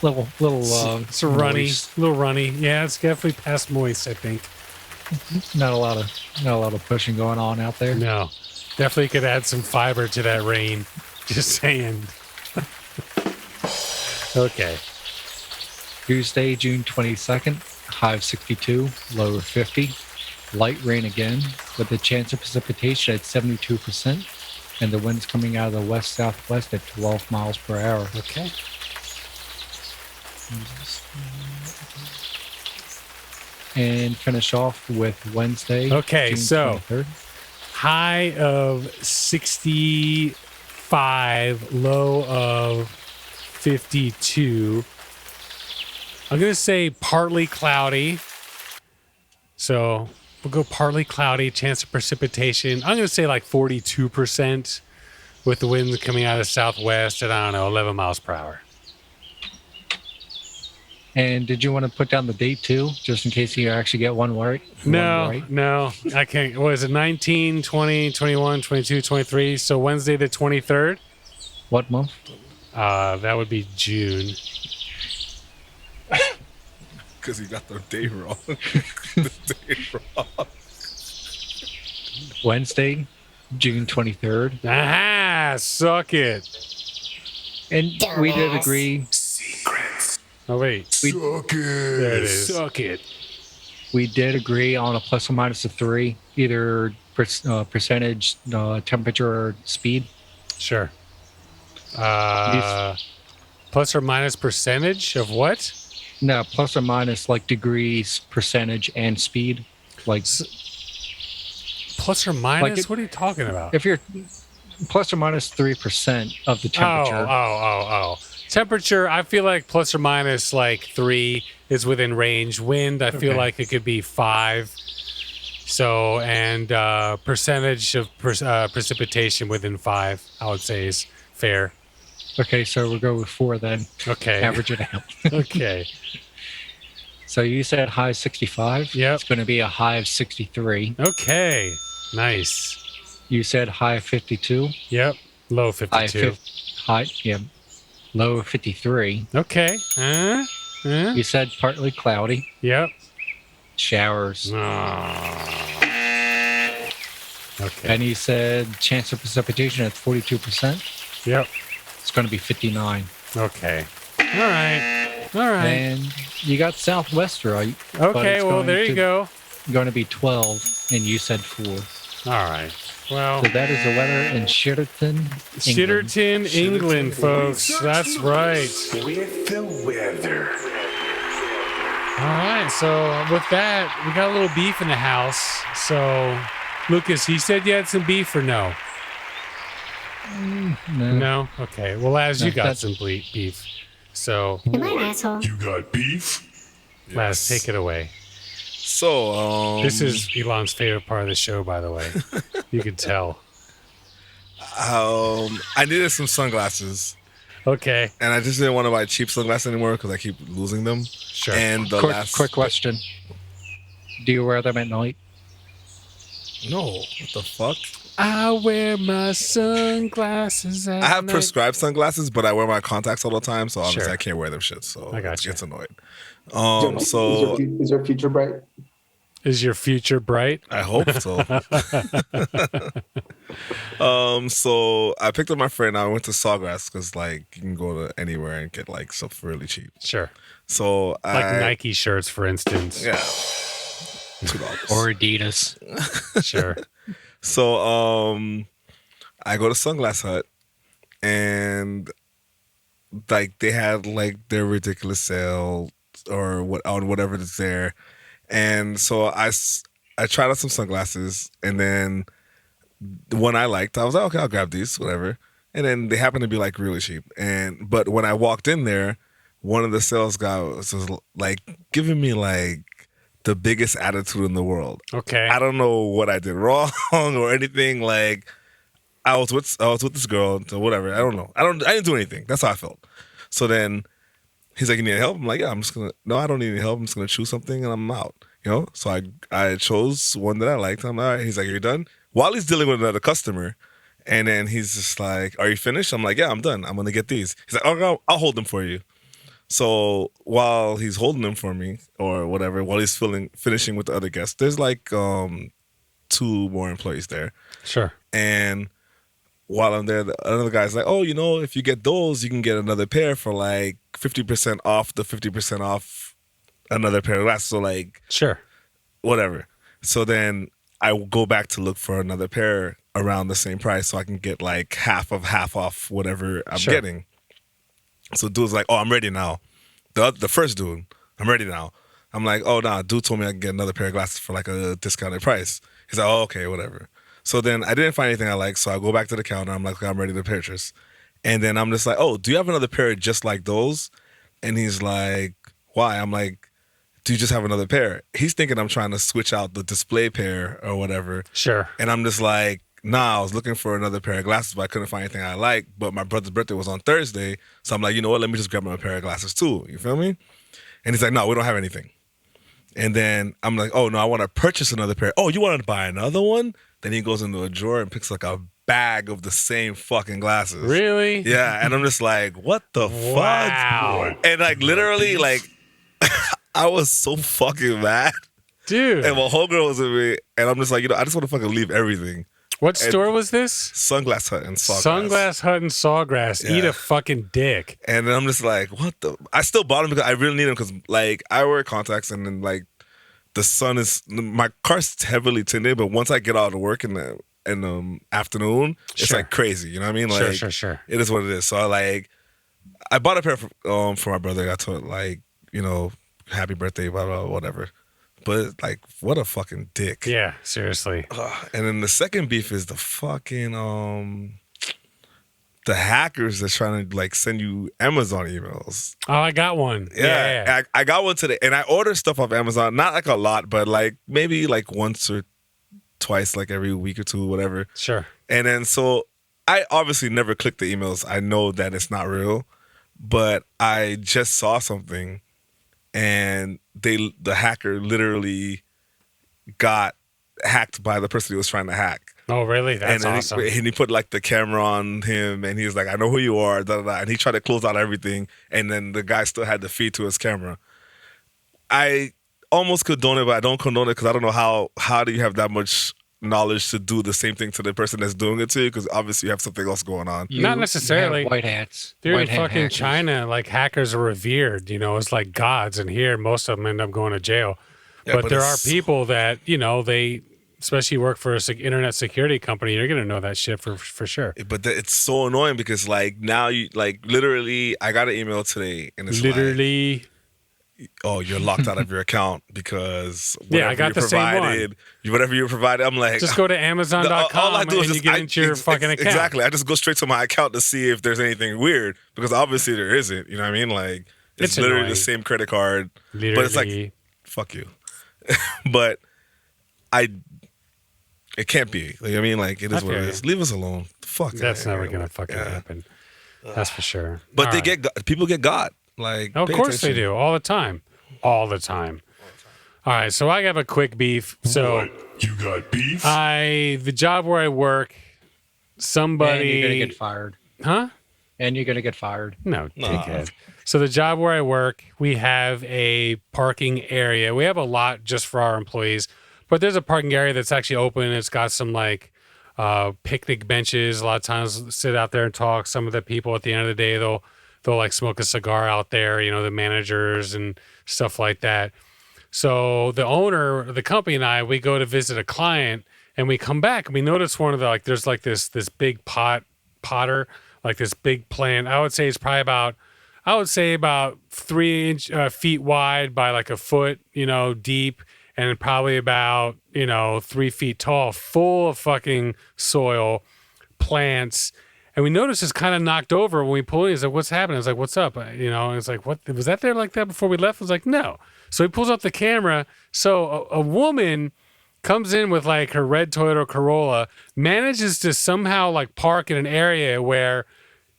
It's a runny, moist. little runny. Yeah, it's definitely past moist, I think. Not a lot of pushing going on out there. No. Definitely could add some fiber to that rain. Just saying. Okay. Tuesday, June 22nd, high of 62, low of 50. Light rain again, with a chance of precipitation at 72%, and the winds coming out of the west-southwest at 12 miles per hour. Okay. And finish off with Wednesday. Okay, June so 23rd. high of 65, low of 52. I'm going to say partly cloudy. So we'll go partly cloudy, chance of precipitation. I'm going to say like 42% with the winds coming out of the southwest at, I don't know, 11 miles per hour. And did you want to put down the date too, just in case you actually get one right? No, I can't. What is it? 19, 20, 21, 22, 23. So Wednesday the 23rd. What month? That would be June. Because he got the day wrong. The day wrong. Wednesday, June 23rd. Aha! Suck it. And we did agree. Oh, wait. Suck it. There it is. Suck it. We did agree on a plus or minus of 3, either percentage, temperature, or speed. Sure. Plus or minus percentage of what? No, plus or minus like degrees, percentage, and speed. Like plus or minus? What are you talking about? If you're plus or minus 3% of the temperature. Oh. Temperature, I feel like plus or minus like 3 is within range. Wind, I feel like it could be 5. So, and percentage of precipitation within 5, I would say is fair. Okay, so we'll go with 4 then. Okay. Average it out. Okay. So you said high 65? Yep. It's going to be a high of 63. Okay. Nice. You said high of 52? Yep. Low 52. Low of 53. Okay. You said partly cloudy. Yep. Showers. Okay. And you said chance of precipitation at 42%. Yep. It's going to be 59. Okay. All right. And you got southwest right. Okay, well, there you go. Going to be 12, and you said 4. All right. Well, So that is the weather in Shitterton, England. Shitterton, England, folks. That's right. With the weather. All right. So with that, we got a little beef in the house. So, Lucas, you said you had some beef or no? No? Okay. Well, Laz, you got some beef. So, Am I an asshole? You got beef? Laz, take it away. So, This is Elan's favorite part of the show, by the way. You can tell. I needed some sunglasses, Okay. and I just didn't want to buy cheap sunglasses anymore because I keep losing them. Sure. And the Quick question. Do you wear them at night? No, what the fuck? I wear my sunglasses at I have night. prescribed sunglasses, but I wear my contacts all the time, so obviously Sure. I can't wear them shit. So I got it you. gets annoying. So is your future bright? Is your future bright? I hope so. So I picked up my friend. I went to Sawgrass because like you can go to anywhere and get like stuff really cheap. Sure. So Like Nike shirts, for instance. yeah, $2. Or Adidas? Sure. So I go to Sunglass Hut, and like they had like their ridiculous sale or what on whatever is there, and so I tried out some sunglasses, and then the one I liked, I was like, okay, I'll grab these, whatever. And then they happened to be like really cheap, but when I walked in there, one of the sales guys was like giving me like the biggest attitude in the world. Okay. I don't know what I did wrong or anything. Like I was with this girl, so whatever. I don't know. I didn't do anything. That's how I felt. So then he's like, "You need help?" I'm like, "Yeah, no, I don't need any help. I'm just gonna choose something and I'm out." You know. So I chose one that I liked. I'm like, all right. He's like, "Are you done?" While he's dealing with another customer, and then he's just like, "Are you finished?" I'm like, "Yeah, I'm done. I'm gonna get these." He's like, "Oh, I'll hold them for you." So while he's holding them for me or whatever, while he's finishing with the other guests, there's like 2 more employees there. Sure. And while I'm there, another guy's like, "Oh, if you get those, you can get another pair for like 50% off the 50% off another pair of glasses." So like, Sure. whatever. So then I will go back to look for another pair around the same price so I can get like half off whatever I'm Sure. getting. So dude's like, "Oh, I'm ready now." The first dude, "I'm ready now." I'm like, "Oh, nah, dude told me I can get another pair of glasses for like a discounted price." He's like, "Oh, okay, whatever." So then I didn't find anything I like, so I go back to the counter. I'm like, "Okay, I'm ready to purchase." And then I'm just like, "Oh, do you have another pair just like those?" And he's like, "Why?" I'm like, "Do you just have another pair?" He's thinking I'm trying to switch out the display pair or whatever. Sure. And I'm just like, "Nah, I was looking for another pair of glasses, but I couldn't find anything I liked. But my brother's birthday was on Thursday. So I'm like, you know what? Let me just grab my pair of glasses too." You feel me? And he's like, "No, we don't have anything." And then I'm like, "Oh, no, I want to purchase another pair." "Oh, you want to buy another one?" Then he goes into a drawer and picks like a bag of the same fucking glasses. Really? Yeah. And I'm just like, what the Wow. fuck? And like literally, like, I was so fucking mad. Dude. And my homegirl was with me. And I'm just like, I just want to fucking leave everything. What store was this? Sunglass Hut and Sawgrass. Sunglass Hut and Sawgrass. Yeah. Eat a fucking dick. And then I'm just like, what the? I still bought them because I really need them because, like, I wear contacts and then, like, the sun is, my car's heavily tinted, but once I get out of work in the afternoon, it's Sure. like crazy. You know what I mean? Like, Sure. It is what it is. So I bought a pair for my brother. I told, like, happy birthday, blah, blah, whatever. But like, what a fucking dick. Yeah, seriously. And then the second beef is the fucking the hackers that's trying to like send you Amazon emails. Oh, I got one. Yeah. I got one today, and I order stuff off Amazon, not like a lot, but like maybe like once or twice, like every week or two, whatever. Sure. And then so I obviously never click the emails. I know that it's not real, but I just saw something, and the hacker literally got hacked by the person he was trying to hack. Oh, really? That's awesome. And he put like the camera on him, and he was like, "I know who you are," da, da, da. And he tried to close out everything, and then the guy still had the feed to his camera. I almost condone it, but I don't condone it because I don't know how do you have that much knowledge to do the same thing to the person that's doing it to you, because obviously you have something else going on. Not necessarily. White hats. Dude, white in hat fucking hackers. China, like hackers are revered. It's like gods, and here most of them end up going to jail. Yeah, but there are people that they especially work for an internet security company. You're gonna know that shit for sure. But it's so annoying because like now you like literally, I got an email today, and it's Literally. like, oh, you're locked out of your account because Yeah, I got the same one. Whatever you provided, I'm like, Just go to Amazon.com all I do is and you get into your fucking account. Exactly. I just go straight to my account to see if there's anything weird, because obviously there isn't. You know what I mean? Like it's literally annoying. the same credit card, Literally. but it's like, fuck you. But it can't be. Like, I mean, like it is what it is. Leave us alone. Fuck. That's never gonna fucking happen. That's for sure. But All they right. people get got. Like, Of pay course they attention. do. All the time. All the time. All right, so I have a quick beef. So You got beef? the job where I work, somebody And you're gonna get fired. Huh? And you're gonna get fired. No, dickhead. So the job where I work, we have a parking area. We have a lot just for our employees, but there's a parking area that's actually open. It's got some like picnic benches. A lot of times sit out there and talk. Some of the people at the end of the day, they'll like smoke a cigar out there, the managers and stuff like that. So the owner of the company and I, we go to visit a client, and we come back and we notice one of the, like, there's like this big potter, like this big plant. I would say it's probably about 3 feet wide by like a foot, deep, and probably about, 3 feet tall, full of fucking soil, plants. And we noticed it's kind of knocked over when we pull in. He's like, "What's happening?" I was like, "What's up?" And it's like, "What was that there like that before we left?" I was like, "No." So he pulls up the camera. So a woman comes in with like her red Toyota Corolla, manages to somehow like park in an area where,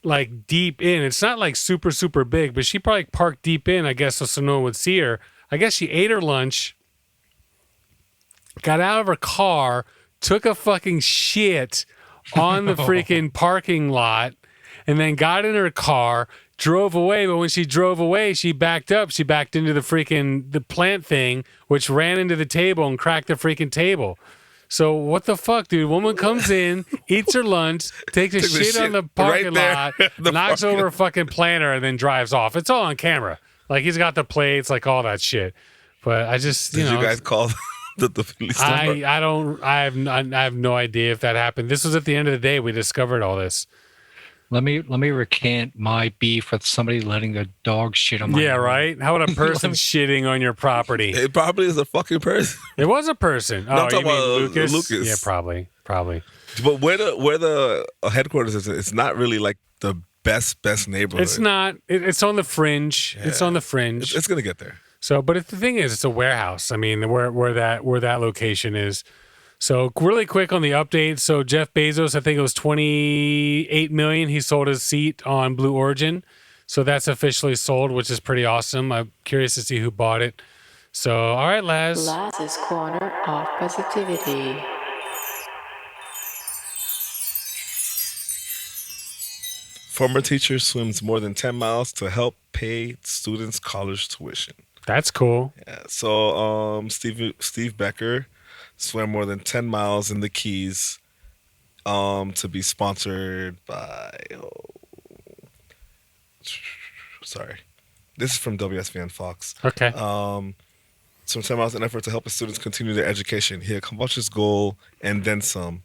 like, deep in, it's not like super, super big, but she probably parked deep in, I guess, so no one would see her. I guess she ate her lunch, got out of her car, took a fucking shit on the freaking parking lot, and then got in her car, drove away. But when she drove away, she backed up. She backed into the plant thing, which ran into the table and cracked the freaking table. So what the fuck, dude? Woman comes in, eats her lunch, takes a shit on the parking lot, knocks over a fucking planter, and then drives off. It's all on camera. Like, he's got the plates, like all that shit. But I just, Did you guys call the police number? I have no idea if that happened. This was at the end of the day. We discovered all this. Let me recant my beef with somebody letting the dog shit on my Yeah, lawn. right? How about a person shitting on your property? It probably is a fucking person. It was a person. No, I'm Oh, you talking mean about Lucas? Lucas. Yeah, probably. But where the headquarters is, it's not really like the best neighborhood. It's not. It's on the fringe. Yeah. It's on the fringe. It's gonna get there. So, but the thing is, it's a warehouse. I mean, where that location is. So really quick on the update. So Jeff Bezos, I think it was 28 million. He sold his seat on Blue Origin. So that's officially sold, which is pretty awesome. I'm curious to see who bought it. So, all right, Laz. Laz's Corner of Positivity. Former teacher swims more than 10 miles to help pay students' college tuition. That's cool. Yeah. So Steve Becker swam more than 10 miles in the Keys to be sponsored by sorry. This is from WSVN Fox. Okay. So 10 miles in effort to help the students continue their education. He accomplished his goal and then some.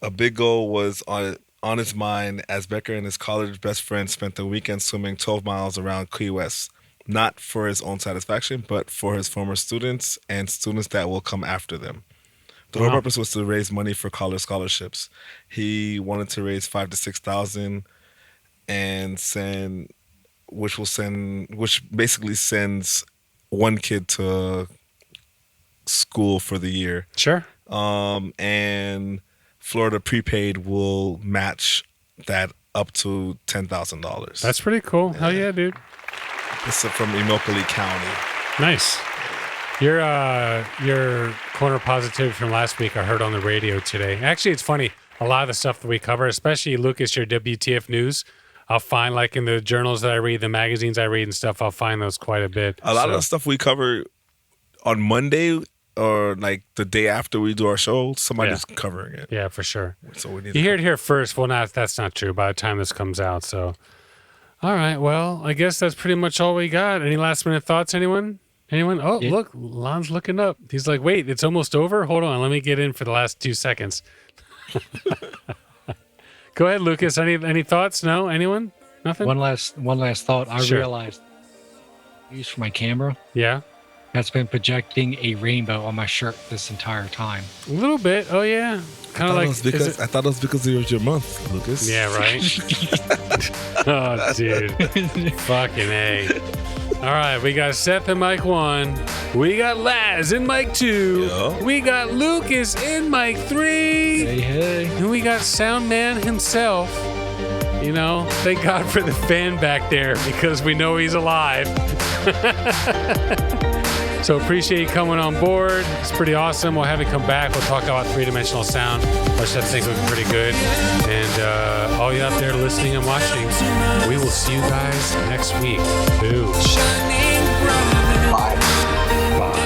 A big goal was on his mind as Becker and his college best friend spent the weekend swimming 12 miles around Key West. not for his own satisfaction, but for his former students and students that will come after them. The whole purpose was to raise money for college scholarships. He wanted to raise $5,000 to $6,000 and which basically sends one kid to school for the year. Sure. And Florida Prepaid will match that up to $10,000. That's pretty cool. Hell yeah, dude. It's from Immokalee County. Nice. Your corner positivity from last week I heard on the radio today. Actually, it's funny. A lot of the stuff that we cover, especially Lucas, your WTF news, I'll find like in the journals that I read, the magazines I read and stuff, I'll find those quite a bit. A lot of the stuff we cover on Monday or like the day after we do our show, somebody's covering it. Yeah, for sure. So we need you hear it here first. Well, that's not true by the time this comes out. So, all right. Well, I guess that's pretty much all we got. Any last minute thoughts, anyone? Anyone? Oh, look, Lon's looking up. He's like, wait, it's almost over? Hold on. Let me get in for the last 2 seconds. Go ahead, Lucas. Any thoughts? No? Anyone? Nothing? One last thought. I realized use for my camera. Yeah. That's been projecting a rainbow on my shirt this entire time. A little bit. Oh, yeah. Kind of like. I thought it was because it was your month, Lucas. Yeah, right. Oh, dude. Fucking A. All right, we got Seth in mic 1. We got Laz in mic 2. Yeah. We got Lucas in mic 3. Hey. And we got Sound Man himself. You know, thank God for the fan back there because we know he's alive. So appreciate you coming on board. It's pretty awesome. We'll have you come back. We'll talk about three-dimensional sound, which I think would be pretty good. And all you out there listening and watching, we will see you guys next week. Boo. Bye. Bye.